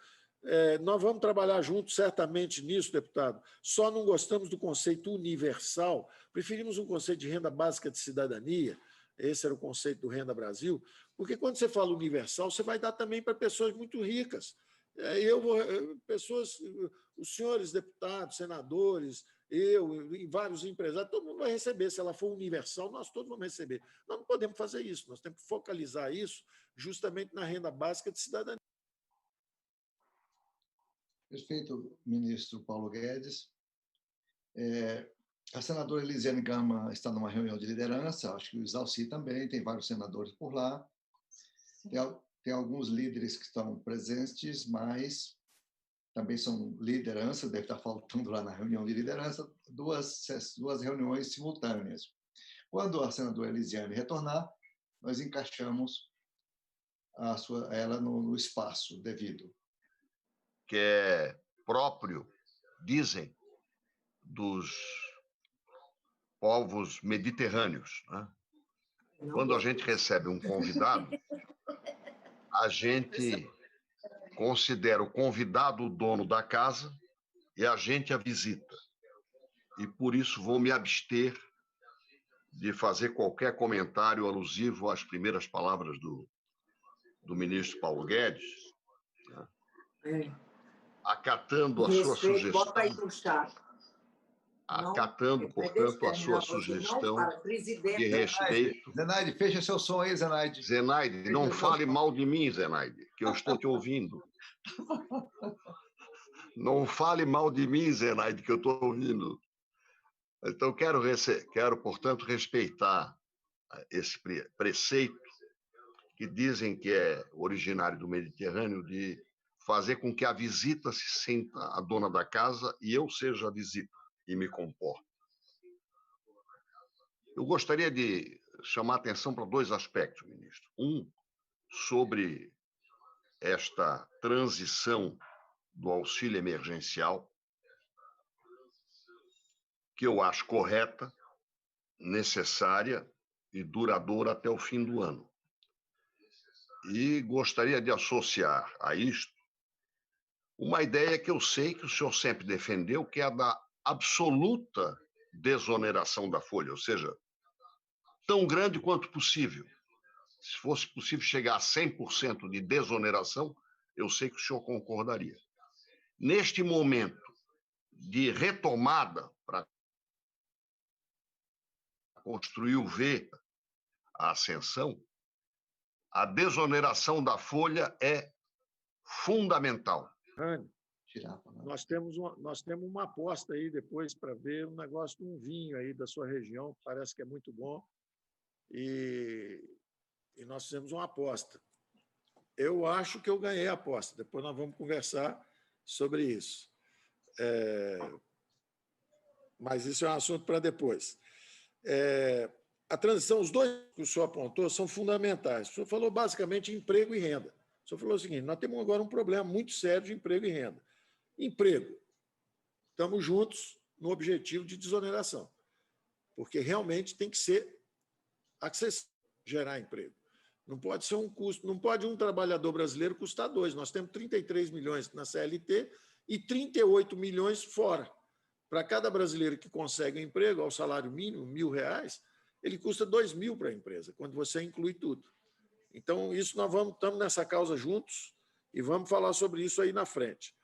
Nós vamos trabalhar juntos certamente nisso, deputado. Só não gostamos do conceito universal, preferimos um conceito de renda básica de cidadania, esse era o conceito do Renda Brasil, porque quando você fala universal, você vai dar também para pessoas muito ricas. Os senhores deputados, senadores, e vários empresários, todo mundo vai receber. Se ela for universal, nós todos vamos receber. Nós não podemos fazer isso, nós temos que focalizar isso justamente na renda básica de cidadania. Perfeito, ministro Paulo Guedes. A senadora Elisiane Gama está numa reunião de liderança, acho que o Isalci também, tem vários senadores por lá. Tem alguns líderes que estão presentes, mas também são liderança, deve estar faltando lá na reunião de liderança, duas reuniões simultâneas. Quando a senadora Elisiane retornar, nós encaixamos ela no espaço devido. Que é próprio, dizem, dos povos mediterrâneos, né? Quando a gente recebe um convidado, a gente considera o convidado o dono da casa e a gente a visita. E por isso vou me abster de fazer qualquer comentário alusivo às primeiras palavras do ministro Paulo Guedes, né? Acatando a sua sugestão. Bota aí no chat. Acatando, portanto, a sua sugestão de respeito. Zenaide, fecha seu som aí, Zenaide. Zenaide, não fale mal de mim, Zenaide, que eu estou te ouvindo. Não fale mal de mim, Zenaide, que eu estou ouvindo. Então, quero, portanto, respeitar esse preceito que dizem que é originário do Mediterrâneo, de fazer com que a visita se sinta a dona da casa e eu seja a visita e me comporte. Eu gostaria de chamar a atenção para dois aspectos, ministro. Um, sobre esta transição do auxílio emergencial, que eu acho correta, necessária e duradoura até o fim do ano. E gostaria de associar a isto uma ideia que eu sei que o senhor sempre defendeu, que é a da absoluta desoneração da folha, ou seja, tão grande quanto possível, se fosse possível chegar a 100% de desoneração, eu sei que o senhor concordaria. Neste momento de retomada para construir o V, a ascensão, a desoneração da folha é fundamental. Rani, nós temos uma aposta aí depois para ver um negócio de um vinho aí da sua região, parece que é muito bom, e nós fizemos uma aposta. Eu acho que eu ganhei a aposta, depois nós vamos conversar sobre isso. Mas isso é um assunto para depois. A transição, os dois que o senhor apontou são fundamentais. O senhor falou basicamente emprego e renda. O senhor falou o seguinte: nós temos agora um problema muito sério de emprego e renda. Emprego, estamos juntos no objetivo de desoneração, porque realmente tem que ser acessível gerar emprego. Não pode ser um custo, não pode um trabalhador brasileiro custar 2. Nós temos 33 milhões na CLT e 38 milhões fora. Para cada brasileiro que consegue um emprego ao salário mínimo, R$1.000, ele custa 2.000 para a empresa, quando você inclui tudo. Então, isso estamos nessa causa juntos e vamos falar sobre isso aí na frente.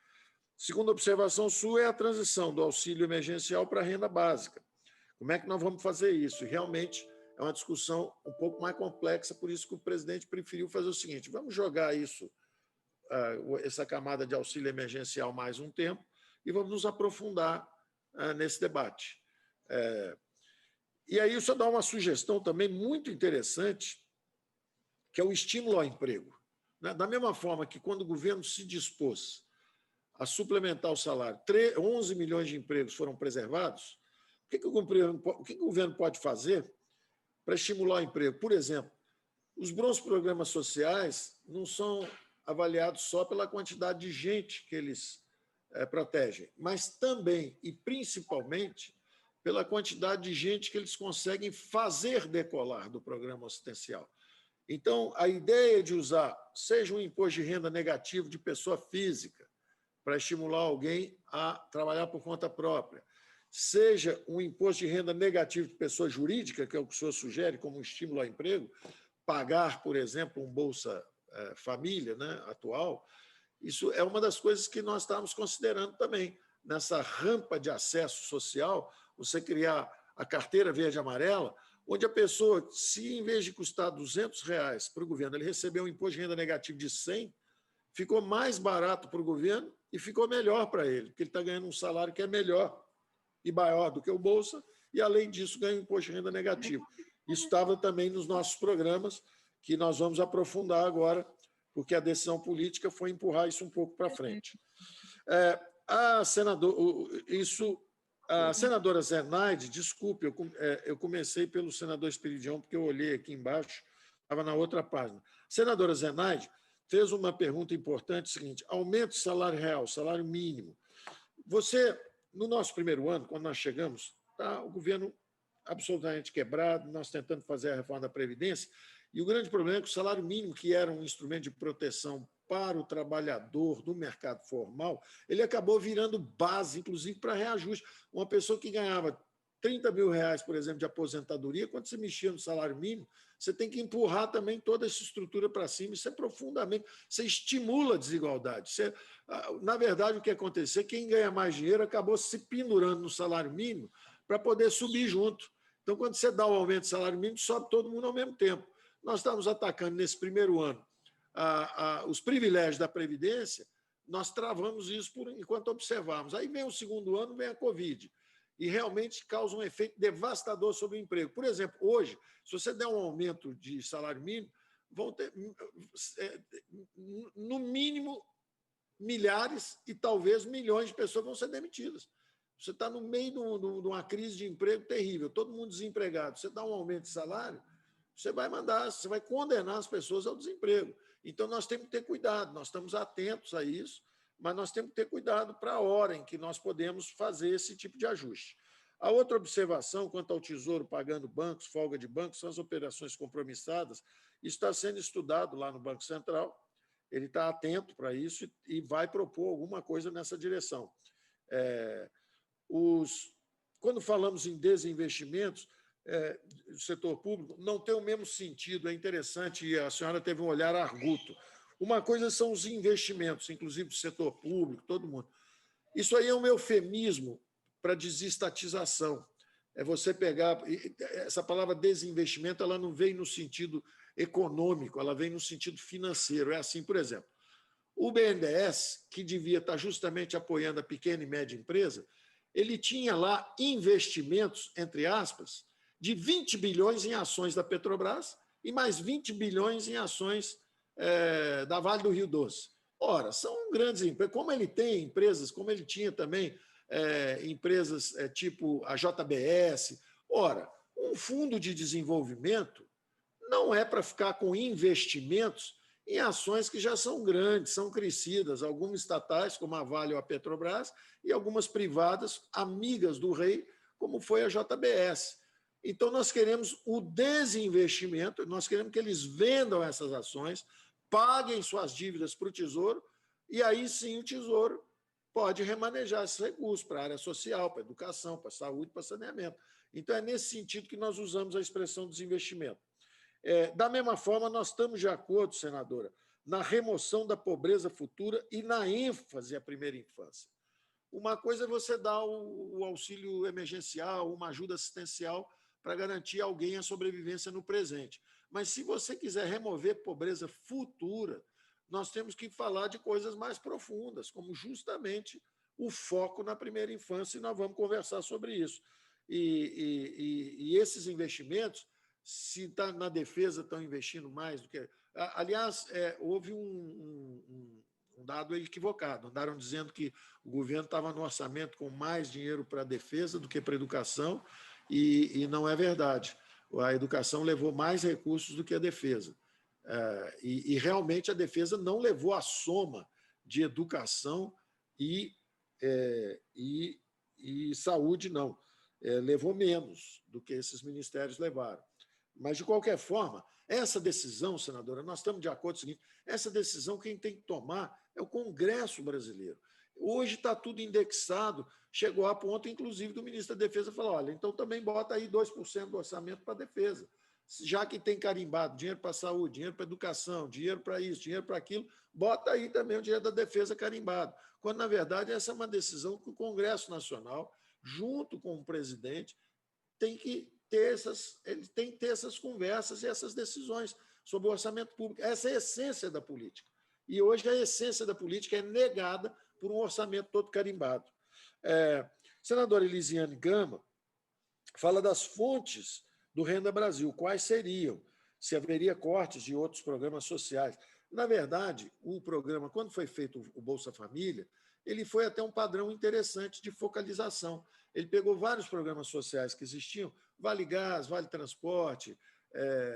Segunda observação sua é a transição do auxílio emergencial para a renda básica. Como é que nós vamos fazer isso? E realmente é uma discussão um pouco mais complexa, por isso que o presidente preferiu fazer o seguinte: vamos jogar isso, essa camada de auxílio emergencial mais um tempo e vamos nos aprofundar nesse debate. E aí o senhor dá uma sugestão também muito interessante, que é o estímulo ao emprego. Da mesma forma que quando o governo se dispôs a suplementar o salário, 11 milhões de empregos foram preservados, o que o governo pode fazer para estimular o emprego? Por exemplo, os bons programas sociais não são avaliados só pela quantidade de gente que eles protegem, mas também e principalmente pela quantidade de gente que eles conseguem fazer decolar do programa assistencial. Então, a ideia de usar, seja um imposto de renda negativo de pessoa física, para estimular alguém a trabalhar por conta própria, seja um imposto de renda negativo de pessoa jurídica, que é o que o senhor sugere como um estímulo ao emprego, pagar, por exemplo, um Bolsa Família, né, atual, isso é uma das coisas que nós estávamos considerando também. Nessa rampa de acesso social, você criar a carteira verde e amarela, onde a pessoa, se em vez de custar R$200 para o governo, ele recebeu um imposto de renda negativo de 100, ficou mais barato para o governo e ficou melhor para ele, porque ele está ganhando um salário que é melhor e maior do que o Bolsa, e, além disso, ganha um imposto de renda negativo. Isso estava também nos nossos programas, que nós vamos aprofundar agora, porque a decisão política foi empurrar isso um pouco para frente. A senadora Zenaide, desculpe, eu comecei pelo senador Esperidião, porque eu olhei aqui embaixo, estava na outra página. A senadora Zenaide fez uma pergunta importante, seguinte: aumento do salário real, salário mínimo. Você, no nosso primeiro ano, quando nós chegamos, tá o governo absolutamente quebrado, nós tentando fazer a reforma da Previdência, e o grande problema é que o salário mínimo, que era um instrumento de proteção para o trabalhador do mercado formal, ele acabou virando base, inclusive, para reajuste. Uma pessoa que ganhava R$30.000, por exemplo, de aposentadoria, quando você mexia no salário mínimo, você tem que empurrar também toda essa estrutura para cima. Isso é profundamente... Você estimula a desigualdade. Na verdade, o que aconteceu? Quem ganha mais dinheiro acabou se pendurando no salário mínimo para poder subir junto. Então, quando você dá o aumento do salário mínimo, sobe todo mundo ao mesmo tempo. Nós estamos atacando, nesse primeiro ano, os privilégios da Previdência, nós travamos isso enquanto observamos. Aí vem o segundo ano, vem a Covid, e realmente causa um efeito devastador sobre o emprego. Por exemplo, hoje, se você der um aumento de salário mínimo, vão ter, no mínimo, milhares e talvez milhões de pessoas vão ser demitidas. Você está no meio de uma crise de emprego terrível, todo mundo desempregado. Você dá um aumento de salário, você vai condenar as pessoas ao desemprego. Então, nós temos que ter cuidado, nós estamos atentos a isso, mas nós temos que ter cuidado para a hora em que nós podemos fazer esse tipo de ajuste. A outra observação, quanto ao Tesouro pagando bancos, folga de bancos, são as operações compromissadas. Isso está sendo estudado lá no Banco Central, ele está atento para isso e vai propor alguma coisa nessa direção. Quando falamos em desinvestimentos, do setor público não tem o mesmo sentido. É interessante, e a senhora teve um olhar arguto. Uma coisa são os investimentos, inclusive do setor público, todo mundo. Isso aí é um eufemismo para desestatização. É você pegar... Essa palavra desinvestimento ela não vem no sentido econômico, ela vem no sentido financeiro. É assim, por exemplo, o BNDES, que devia estar justamente apoiando a pequena e média empresa, ele tinha lá investimentos, entre aspas, de 20 bilhões em ações da Petrobras e mais 20 bilhões em ações da Vale do Rio Doce. Ora, são grandes empresas. Como ele tem empresas, como ele tinha também empresas tipo a JBS. Ora, um fundo de desenvolvimento não é para ficar com investimentos em ações que já são grandes, são crescidas, algumas estatais, como a Vale ou a Petrobras, e algumas privadas, amigas do rei, como foi a JBS. Então, nós queremos o desinvestimento, nós queremos que eles vendam essas ações, paguem suas dívidas para o Tesouro, e aí sim o Tesouro pode remanejar esses recursos para a área social, para a educação, para a saúde, para o saneamento. Então, é nesse sentido que nós usamos a expressão desinvestimento. Da mesma forma, nós estamos de acordo, senadora, na remoção da pobreza futura e na ênfase à primeira infância. Uma coisa é você dar o auxílio emergencial, uma ajuda assistencial para garantir a alguém a sobrevivência no presente. Mas, se você quiser remover pobreza futura, nós temos que falar de coisas mais profundas, como justamente o foco na primeira infância, e nós vamos conversar sobre isso. E esses investimentos, se tá na defesa estão investindo mais do que... Aliás, houve um dado equivocado. Andaram dizendo que o governo estava no orçamento com mais dinheiro para a defesa do que para a educação, e não é verdade. A educação levou mais recursos do que a defesa. E realmente a defesa não levou a soma de educação e saúde, não. Levou menos do que esses ministérios levaram. Mas, de qualquer forma, essa decisão, senadora, nós estamos de acordo com o seguinte, essa decisão quem tem que tomar é o Congresso brasileiro. Hoje está tudo indexado, chegou a ponto, inclusive, do ministro da Defesa falar, olha, então também bota aí 2% do orçamento para a defesa. Já que tem carimbado dinheiro para a saúde, dinheiro para a educação, dinheiro para isso, dinheiro para aquilo, bota aí também o dinheiro da defesa carimbado. Quando, na verdade, essa é uma decisão que o Congresso Nacional, junto com o presidente, tem que ter essas conversas e essas decisões sobre o orçamento público. Essa é a essência da política. E hoje a essência da política é negada por um orçamento todo carimbado. Senadora Elisiane Gama fala das fontes do Renda Brasil. Quais seriam? Se haveria cortes de outros programas sociais. Na verdade, o programa, quando foi feito o Bolsa Família, ele foi até um padrão interessante de focalização. Ele pegou vários programas sociais que existiam, Vale Gás, Vale Transporte,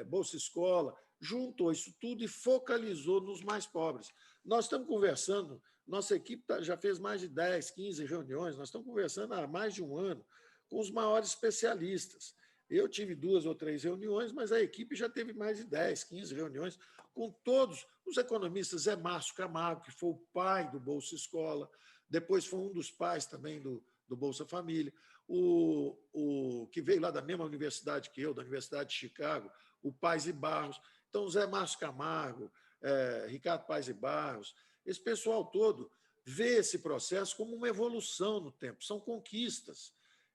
Bolsa Escola, juntou isso tudo e focalizou nos mais pobres. Nós estamos conversando, nossa equipe já fez mais de 10, 15 reuniões, nós estamos conversando há mais de um ano com os maiores especialistas. Eu tive 2 ou 3 reuniões, mas a equipe já teve mais de 10, 15 reuniões com todos os economistas. Zé Márcio Camargo, que foi o pai do Bolsa Escola, depois foi um dos pais também do Bolsa Família, o que veio lá da mesma universidade que eu, da Universidade de Chicago, o Paes e Barros. Então, Zé Márcio Camargo, Ricardo Paes e Barros, esse pessoal todo vê esse processo como uma evolução no tempo, são conquistas.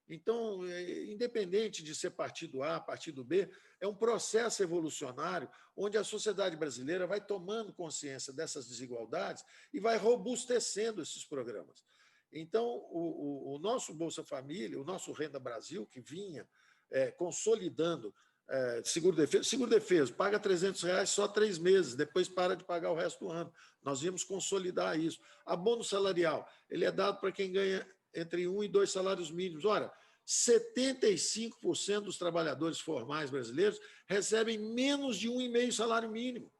Então, independente de ser partido A, partido B, é um processo evolucionário onde a sociedade brasileira vai tomando consciência dessas desigualdades e vai robustecendo esses programas. Então, o nosso Bolsa Família, o nosso Renda Brasil, que vinha consolidando seguro-defeso, paga R$300 só 3 meses, depois para de pagar o resto do ano. Nós íamos consolidar isso. Abono salarial, ele é dado para quem ganha entre 1 e 2 salários mínimos. Ora, 75% dos trabalhadores formais brasileiros recebem menos de 1,5 salário mínimo.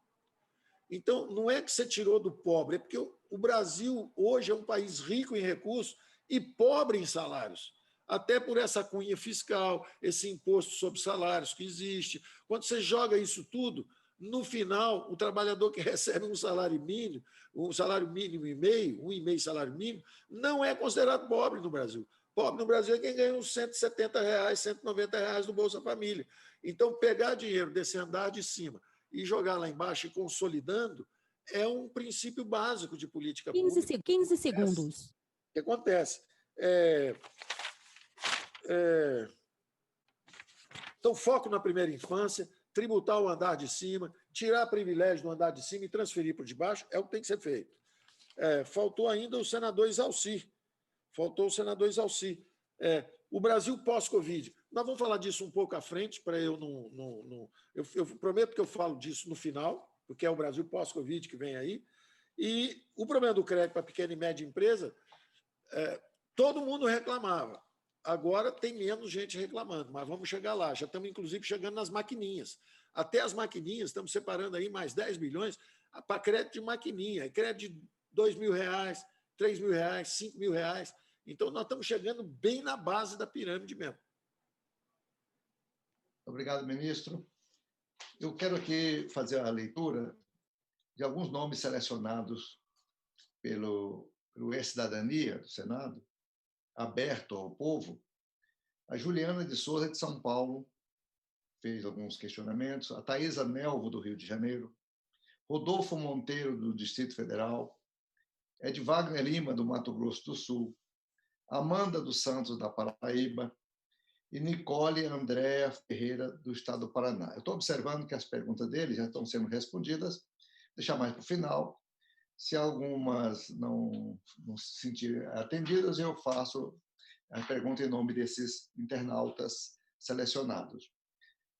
Então, não é que você tirou do pobre, é porque o Brasil hoje é um país rico em recursos e pobre em salários, até por essa cunha fiscal, esse imposto sobre salários que existe. Quando você joga isso tudo, no final, o trabalhador que recebe um salário mínimo e meio, 1,5 salário mínimo, não é considerado pobre no Brasil. Pobre no Brasil é quem ganha uns R$ 170, R$ 190 do Bolsa Família. Então, pegar dinheiro desse andar de cima e jogar lá embaixo e consolidando é um princípio básico de política pública. 15 segundos. O que acontece? Então, foco na primeira infância, tributar o andar de cima, tirar privilégio do andar de cima e transferir para o de baixo, é o que tem que ser feito. Faltou ainda o senador Isalci. O Brasil pós-Covid. Nós vamos falar disso um pouco à frente, para eu não. Eu prometo que eu falo disso no final, porque é o Brasil pós-Covid que vem aí. E o problema do crédito para pequena e média empresa, todo mundo reclamava. Agora tem menos gente reclamando, mas vamos chegar lá. Já estamos, inclusive, chegando nas maquininhas. Até as maquininhas, estamos separando aí mais 10 bilhões para crédito de maquininha. Crédito de R$2.000, R$3.000, R$5.000. Então, nós estamos chegando bem na base da pirâmide mesmo. Obrigado, ministro. Eu quero aqui fazer a leitura de alguns nomes selecionados pelo E-Cidadania do Senado, aberto ao povo. A Juliana de Souza, de São Paulo, fez alguns questionamentos. A Thaisa Melvo, do Rio de Janeiro. Rodolfo Monteiro, do Distrito Federal. Edvagner Lima, do Mato Grosso do Sul. Amanda dos Santos, da Paraíba. E Nicole Andréa Ferreira, do Estado do Paraná. Eu estou observando que as perguntas dele já estão sendo respondidas. Vou deixar mais para o final. Se algumas não se sentirem atendidas, eu faço a pergunta em nome desses internautas selecionados.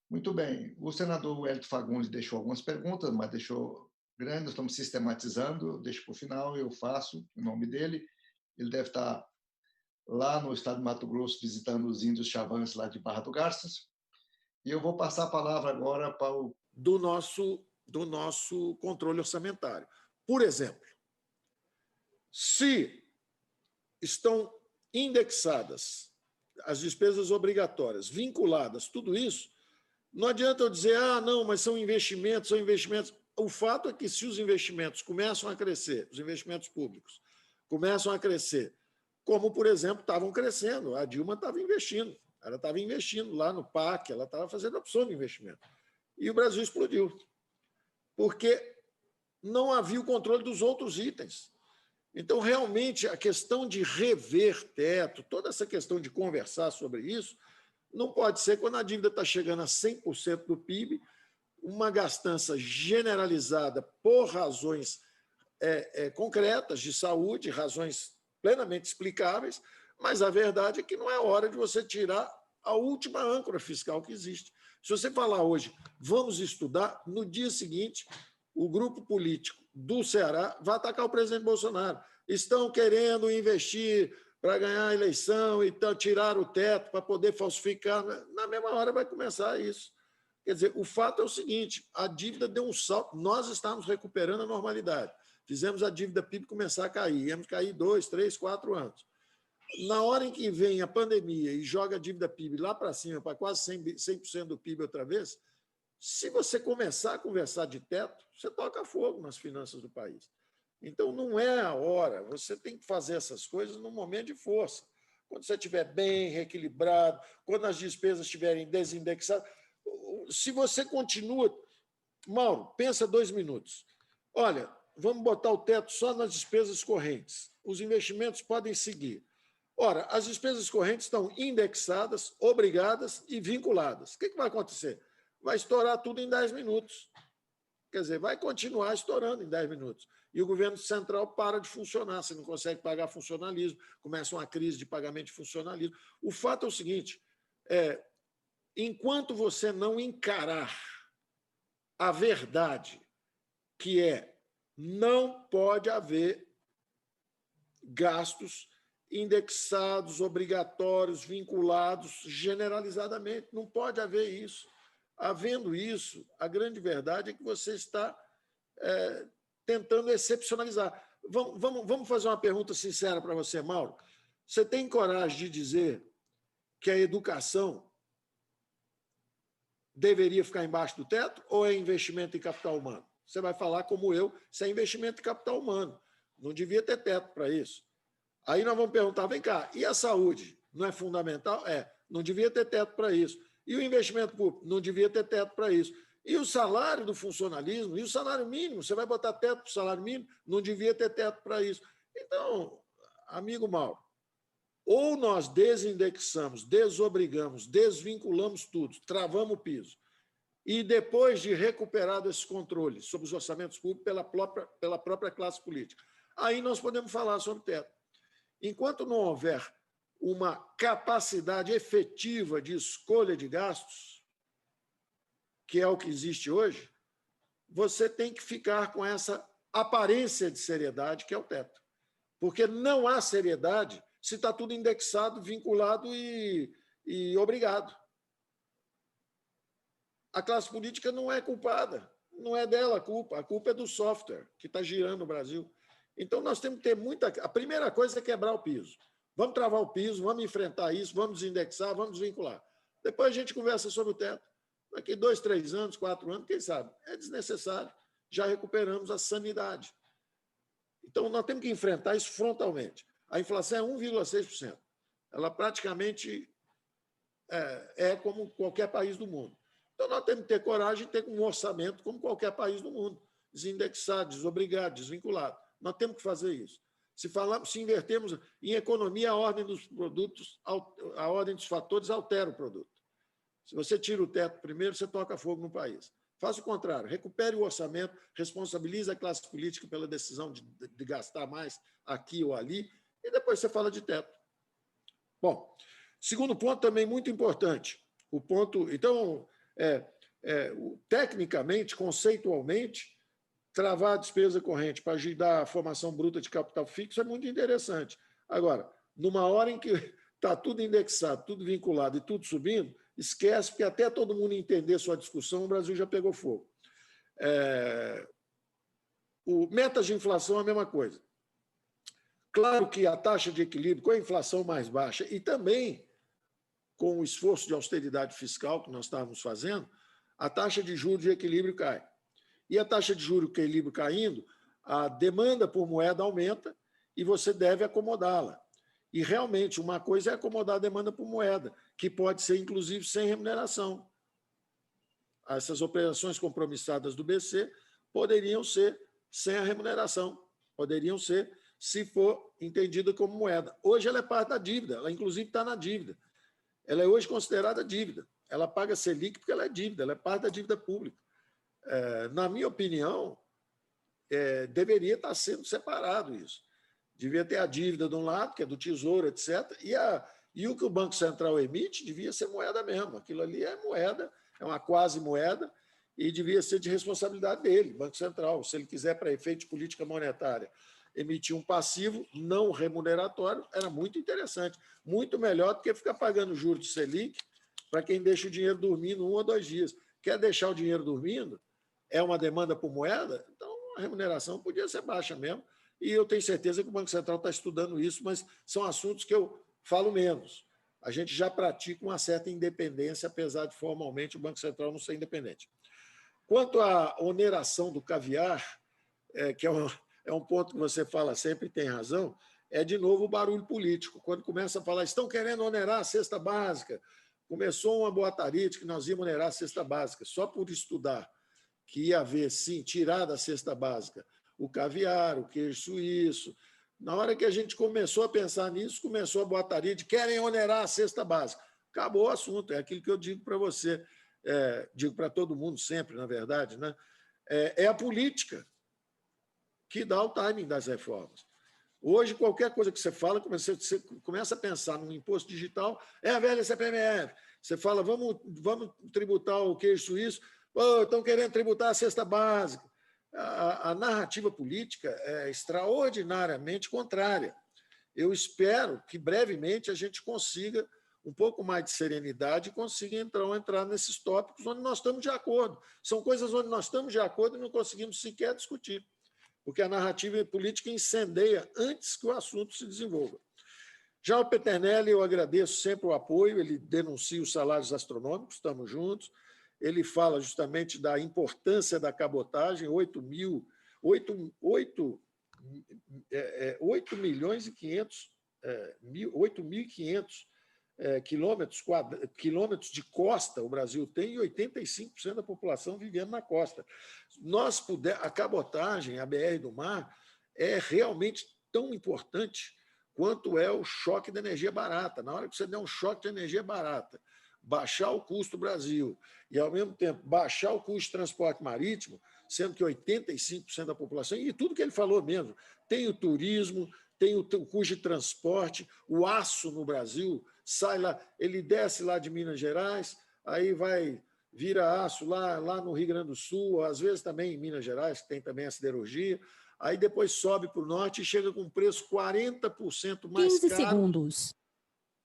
Muito bem. O senador Wellington Fagundes deixou algumas perguntas, mas deixou grandes, estamos sistematizando, deixo para o final, eu faço em nome dele. Ele deve estar lá no estado de Mato Grosso, visitando os índios chavantes lá de Barra do Garças. E eu vou passar a palavra agora para o... Do nosso controle orçamentário. Por exemplo, se estão indexadas as despesas obrigatórias, vinculadas, tudo isso, não adianta eu dizer, não, mas são investimentos. O fato é que se os investimentos começam a crescer, os investimentos públicos começam a crescer, como, por exemplo, estavam crescendo. A Dilma estava investindo. Ela estava investindo lá no PAC, ela estava fazendo opção de investimento. E o Brasil explodiu. Porque não havia o controle dos outros itens. Então, realmente, a questão de rever teto, toda essa questão de conversar sobre isso, não pode ser quando a dívida está chegando a 100% do PIB, uma gastança generalizada por razões concretas de saúde, razões plenamente explicáveis, mas a verdade é que não é hora de você tirar a última âncora fiscal que existe. Se você falar hoje, vamos estudar, no dia seguinte, o grupo político do Ceará vai atacar o presidente Bolsonaro. Estão querendo investir para ganhar a eleição e tirar o teto para poder falsificar. Na mesma hora vai começar isso. Quer dizer, o fato é o seguinte, a dívida deu um salto, nós estamos recuperando a normalidade. Fizemos a dívida PIB começar a cair, íamos cair 2, 3, 4 anos. Na hora em que vem a pandemia e joga a dívida PIB lá para cima, para quase 100% do PIB outra vez, se você começar a conversar de teto, você toca fogo nas finanças do país. Então, não é a hora, você tem que fazer essas coisas num momento de força. Quando você estiver bem, reequilibrado, quando as despesas estiverem desindexadas. Se você continua... Mauro, pensa 2 minutos. Olha, vamos botar o teto só nas despesas correntes. Os investimentos podem seguir. Ora, as despesas correntes estão indexadas, obrigadas e vinculadas. O que vai acontecer? Vai estourar tudo em 10 minutos. Quer dizer, vai continuar estourando em 10 minutos. E o governo central para de funcionar, você não consegue pagar funcionalismo, começa uma crise de pagamento de funcionalismo. O fato é o seguinte, enquanto você não encarar a verdade, que não pode haver gastos indexados, obrigatórios, vinculados generalizadamente. Não pode haver isso. Havendo isso, a grande verdade é que você está tentando excepcionalizar. Vamos fazer uma pergunta sincera para você, Mauro. Você tem coragem de dizer que a educação deveria ficar embaixo do teto ou é investimento em capital humano? Você vai falar como eu, se é investimento em capital humano. Não devia ter teto para isso. Aí nós vamos perguntar, vem cá, e a saúde? não é fundamental? Não devia ter teto para isso. E o investimento público? Não devia ter teto para isso. E o salário do funcionalismo? E o salário mínimo? Você vai botar teto para o salário mínimo? Não devia ter teto para isso. Então, amigo Mauro, ou nós desindexamos, desobrigamos, desvinculamos tudo, travamos o piso, e depois de recuperado esse controle sobre os orçamentos públicos pela própria classe política, aí nós podemos falar sobre teto. Enquanto não houver uma capacidade efetiva de escolha de gastos, que é o que existe hoje, você tem que ficar com essa aparência de seriedade, que é o teto. Porque não há seriedade se está tudo indexado, vinculado e obrigado. A classe política não é culpada, não é dela a culpa é do software que está girando no Brasil. Então, nós temos que ter muita... A primeira coisa é quebrar o piso. Vamos travar o piso, vamos enfrentar isso, vamos desindexar, vamos desvincular. Depois a gente conversa sobre o teto. Daqui 2, 3 anos, 4 anos, quem sabe? É desnecessário. Já recuperamos a sanidade. Então, nós temos que enfrentar isso frontalmente. A inflação é 1,6%. Ela praticamente é como qualquer país do mundo. Então, nós temos que ter coragem de ter um orçamento como qualquer país do mundo. Desindexar, desobrigar, desvinculado. Nós temos que fazer isso. Se invertermos em economia, a ordem dos produtos, a ordem dos fatores altera o produto. Se você tira o teto primeiro, você toca fogo no país. Faça o contrário, recupere o orçamento, responsabilize a classe política pela decisão de gastar mais aqui ou ali, e depois você fala de teto. Bom, segundo ponto também muito importante. O ponto, então, tecnicamente, conceitualmente, travar a despesa corrente para ajudar a formação bruta de capital fixo é muito interessante. Agora, numa hora em que está tudo indexado, tudo vinculado e tudo subindo, esquece, porque até todo mundo entender sua discussão, o Brasil já pegou fogo. Metas de inflação é a mesma coisa. Claro que a taxa de equilíbrio, com a inflação mais baixa e também com o esforço de austeridade fiscal que nós estávamos fazendo, a taxa de juros de equilíbrio cai. E a taxa de juros de equilíbrio caindo, a demanda por moeda aumenta e você deve acomodá-la. E, realmente, uma coisa é acomodar a demanda por moeda, que pode ser, inclusive, sem remuneração. Essas operações compromissadas do BC poderiam ser sem a remuneração, poderiam ser, se for entendida como moeda. Hoje ela é parte da dívida, ela, inclusive, está na dívida. Ela é hoje considerada dívida. Ela paga Selic porque ela é dívida, ela é parte da dívida pública. Na minha opinião, deveria estar sendo separado isso. Devia ter a dívida de um lado, que é do Tesouro, etc., e o que o Banco Central emite devia ser moeda mesmo. Aquilo ali é moeda, é uma quase moeda, e devia ser de responsabilidade dele, Banco Central. Se ele quiser, para efeito de política monetária, emitir um passivo não remuneratório, era muito interessante, muito melhor do que ficar pagando juros de Selic para quem deixa o dinheiro dormindo 1 ou 2 dias. Quer deixar o dinheiro dormindo? É uma demanda por moeda? Então, a remuneração podia ser baixa mesmo, e eu tenho certeza que o Banco Central está estudando isso, mas são assuntos que eu falo menos. A gente já pratica uma certa independência, apesar de formalmente o Banco Central não ser independente. Quanto à oneração do caviar, que é um ponto que você fala sempre e tem razão, é de novo o barulho político. Quando começa a falar, estão querendo onerar a cesta básica, começou uma boataria de que nós íamos onerar a cesta básica, só por estudar que ia haver, sim, tirar da cesta básica o caviar, o queijo suíço. Na hora que a gente começou a pensar nisso, começou a boataria de querem onerar a cesta básica. Acabou o assunto, é aquilo que eu digo para você, digo para todo mundo sempre, na verdade, né? É a política que dá o timing das reformas. Hoje, qualquer coisa que você fala, você começa a pensar num imposto digital, é a velha CPMF. Você fala, vamos tributar o queijo suíço, estão querendo tributar a cesta básica. A narrativa política é extraordinariamente contrária. Eu espero que, brevemente, a gente consiga um pouco mais de serenidade e consiga entrar nesses tópicos onde nós estamos de acordo. São coisas onde nós estamos de acordo e não conseguimos sequer discutir, porque a narrativa política incendeia antes que o assunto se desenvolva. Já o Peternelli, eu agradeço sempre o apoio, ele denuncia os salários astronômicos, estamos juntos, ele fala justamente da importância da cabotagem, 8 milhões e 500 quilômetros de costa o Brasil tem, e 85% da população vivendo na costa. A cabotagem, a BR do mar, é realmente tão importante quanto é o choque da energia barata. Na hora que você der um choque de energia barata, baixar o custo do Brasil e, ao mesmo tempo, baixar o custo de transporte marítimo, sendo que 85% da população, e tudo que ele falou mesmo, tem o turismo, tem o custo de transporte, o aço no Brasil sai lá, ele desce lá de Minas Gerais, aí vira aço lá no Rio Grande do Sul, às vezes também em Minas Gerais, que tem também a siderurgia, aí depois sobe para o norte e chega com um preço 40% mais 15 caro segundos.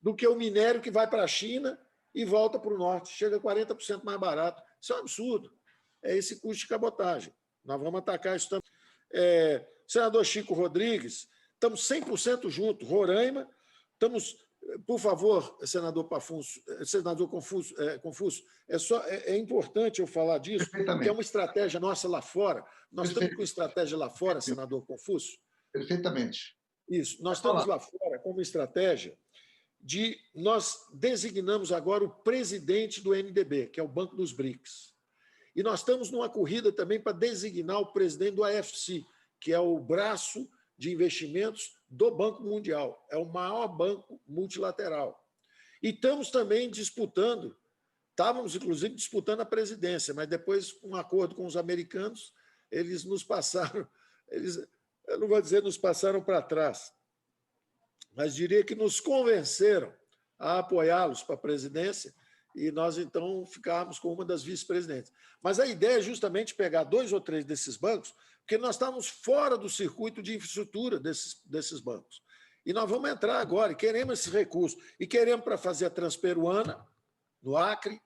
do que o minério que vai para a China e volta para o norte, chega 40% mais barato. Isso é um absurdo. É esse custo de cabotagem. Nós vamos atacar isso também. Senador Chico Rodrigues, estamos 100% juntos. Roraima, estamos... Por favor, senador Confúcio, é importante eu falar disso, porque é uma estratégia nossa lá fora. Nós estamos com estratégia lá fora, senador Confúcio? Perfeitamente. Isso. Nós estamos lá fora com uma estratégia nós designamos agora o presidente do NDB, que é o Banco dos BRICS. E nós estamos numa corrida também para designar o presidente do AFC, que é o braço de investimentos do Banco Mundial. É o maior banco multilateral. E estamos também estávamos, inclusive, disputando a presidência, mas depois, com um acordo com os americanos, eles nos passaram, eu não vou dizer nos passaram para trás, mas diria que nos convenceram a apoiá-los para a presidência e nós, então, ficávamos com uma das vice-presidentes. Mas a ideia é justamente pegar 2 ou 3 desses bancos, porque nós estávamos fora do circuito de infraestrutura desses bancos. E nós vamos entrar agora, e queremos esse recurso. E queremos para fazer a Transperuana, no Acre,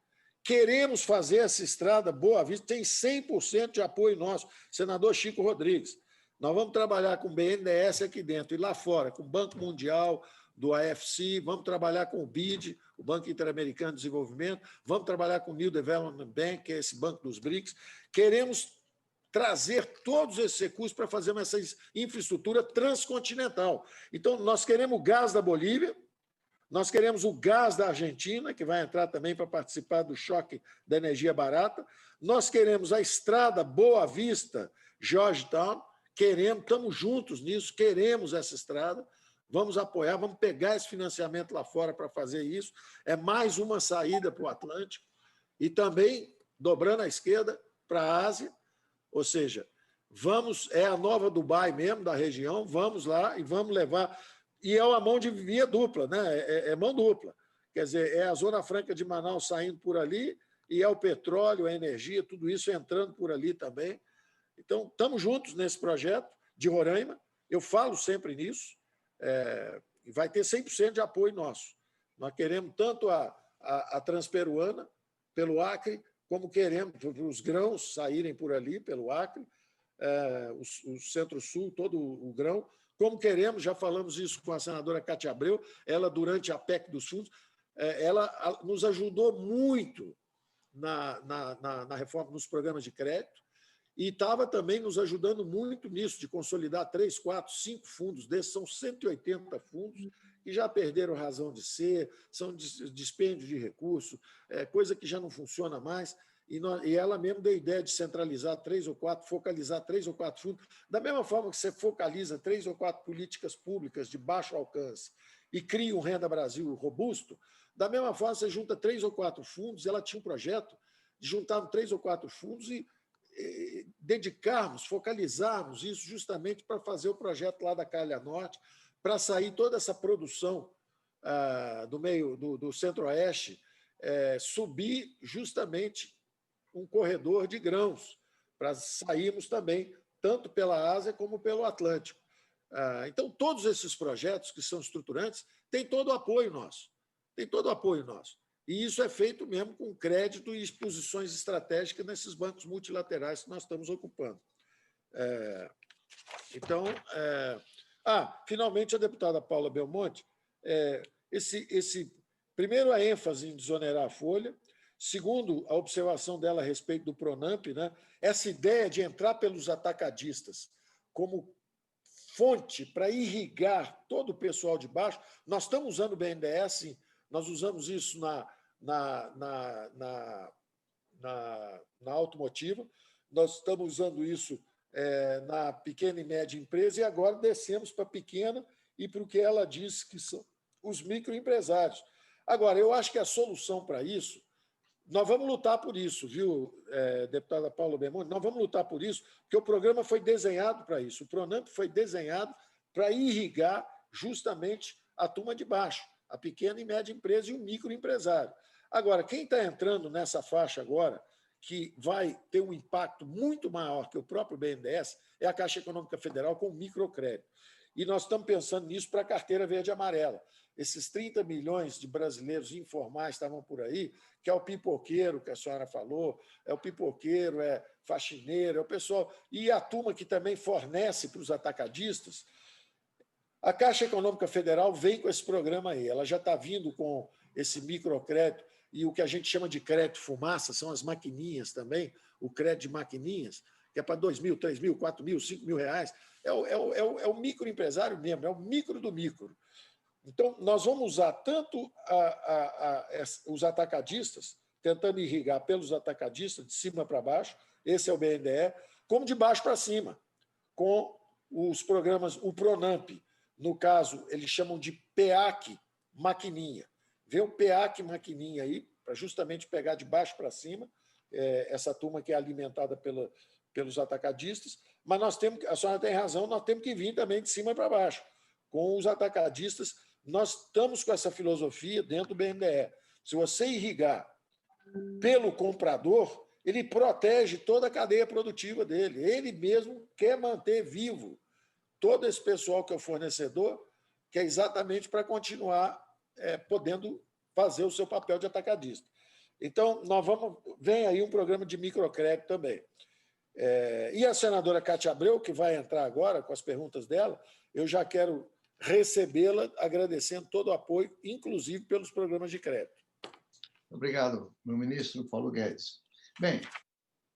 queremos fazer essa estrada Boa Vista, tem 100% de apoio nosso, senador Chico Rodrigues. Nós vamos trabalhar com o BNDES aqui dentro, e lá fora, com o Banco Mundial, do AFC, vamos trabalhar com o BID, o Banco Interamericano de Desenvolvimento, vamos trabalhar com o New Development Bank, que é esse banco dos BRICS. Queremos trazer todos esses recursos para fazer essa infraestrutura transcontinental. Então, nós queremos o gás da Bolívia, nós queremos o gás da Argentina, que vai entrar também para participar do choque da energia barata, nós queremos a estrada Boa Vista, Georgetown, estamos juntos nisso, queremos essa estrada, vamos apoiar, vamos pegar esse financiamento lá fora para fazer isso, é mais uma saída para o Atlântico, e também, dobrando à esquerda, para a Ásia, ou seja, é a nova Dubai mesmo, da região, vamos lá e vamos levar, e é uma mão de via dupla, né? É mão dupla, quer dizer, é a Zona Franca de Manaus saindo por ali, e é o petróleo, a energia, tudo isso entrando por ali também. Então, estamos juntos nesse projeto de Roraima, eu falo sempre nisso, e vai ter 100% de apoio nosso. Nós queremos tanto a Transperuana, pelo Acre, como queremos os grãos saírem por ali, pelo Acre, o Centro-Sul, todo o grão, como queremos, já falamos isso com a senadora Cátia Abreu, ela, durante a PEC dos fundos, ela nos ajudou muito na reforma dos programas de crédito, e estava também nos ajudando muito nisso, de consolidar 3, 4, 5 fundos desses, são 180 fundos, que já perderam razão de ser, são dispêndio de recursos, coisa que já não funciona mais, e ela mesmo deu a ideia de centralizar 3 ou 4, focalizar 3 ou 4 fundos, da mesma forma que você focaliza 3 ou 4 políticas públicas de baixo alcance e cria um Renda Brasil robusto, da mesma forma você junta 3 ou 4 fundos, ela tinha um projeto de juntar 3 ou 4 fundos e dedicarmos, focalizarmos isso justamente para fazer o projeto lá da Calha Norte, para sair toda essa produção do meio do Centro-Oeste, subir justamente um corredor de grãos, para sairmos também, tanto pela Ásia como pelo Atlântico. Então, todos esses projetos que são estruturantes têm todo o apoio nosso. Tem todo o apoio nosso. E isso é feito mesmo com crédito e exposições estratégicas nesses bancos multilaterais que nós estamos ocupando. Então, finalmente, a deputada Paula Belmonte, primeiro, a ênfase em desonerar a folha, segundo, a observação dela a respeito do Pronamp, né? Essa ideia de entrar pelos atacadistas como fonte para irrigar todo o pessoal de baixo. Nós estamos usando o BNDES Nós usamos isso na automotiva, nós estamos usando isso na pequena e média empresa, e agora descemos para a pequena e para o que ela diz que são os microempresários. Agora, eu acho que a solução para isso, nós vamos lutar por isso, viu, deputada Paula Bermude? Nós vamos lutar por isso, porque o programa foi desenhado para isso. O Pronamp foi desenhado para irrigar justamente a turma de baixo, a pequena e média empresa e o microempresário. Agora, quem está entrando nessa faixa agora, que vai ter um impacto muito maior que o próprio BNDES, é a Caixa Econômica Federal com microcrédito. E nós estamos pensando nisso para a carteira verde e amarela. Esses 30 milhões de brasileiros informais estavam por aí, que é o pipoqueiro que a senhora falou, é o pipoqueiro, é faxineiro, é o pessoal. E a turma que também fornece para os atacadistas. A Caixa Econômica Federal vem com esse programa aí. Ela já está vindo com esse microcrédito e o que a gente chama de crédito fumaça, são as maquininhas também, o crédito de maquininhas, que é para 2 mil, 3 mil, 4 mil, 5 mil reais. É o microempresário mesmo, é o micro do micro. Então, nós vamos usar tanto os atacadistas, tentando irrigar pelos atacadistas, de cima para baixo, esse é o BNDE, como de baixo para cima, com os programas, o Pronamp, no caso, eles chamam de PEAC maquininha. Vê o PEAC maquininha aí, para justamente pegar de baixo para cima, essa turma que é alimentada pelos atacadistas, mas nós temos, a senhora tem razão, nós temos que vir também de cima para baixo. Com os atacadistas, nós estamos com essa filosofia dentro do BNDE. Se você irrigar pelo comprador, ele protege toda a cadeia produtiva dele. Ele mesmo quer manter vivo todo esse pessoal que é o fornecedor, que é exatamente para continuar podendo fazer o seu papel de atacadista. Então, vem aí um programa de microcrédito também. E a senadora Cátia Abreu, que vai entrar agora com as perguntas dela, eu já quero recebê-la agradecendo todo o apoio, inclusive pelos programas de crédito. Obrigado, meu ministro Paulo Guedes. Bem,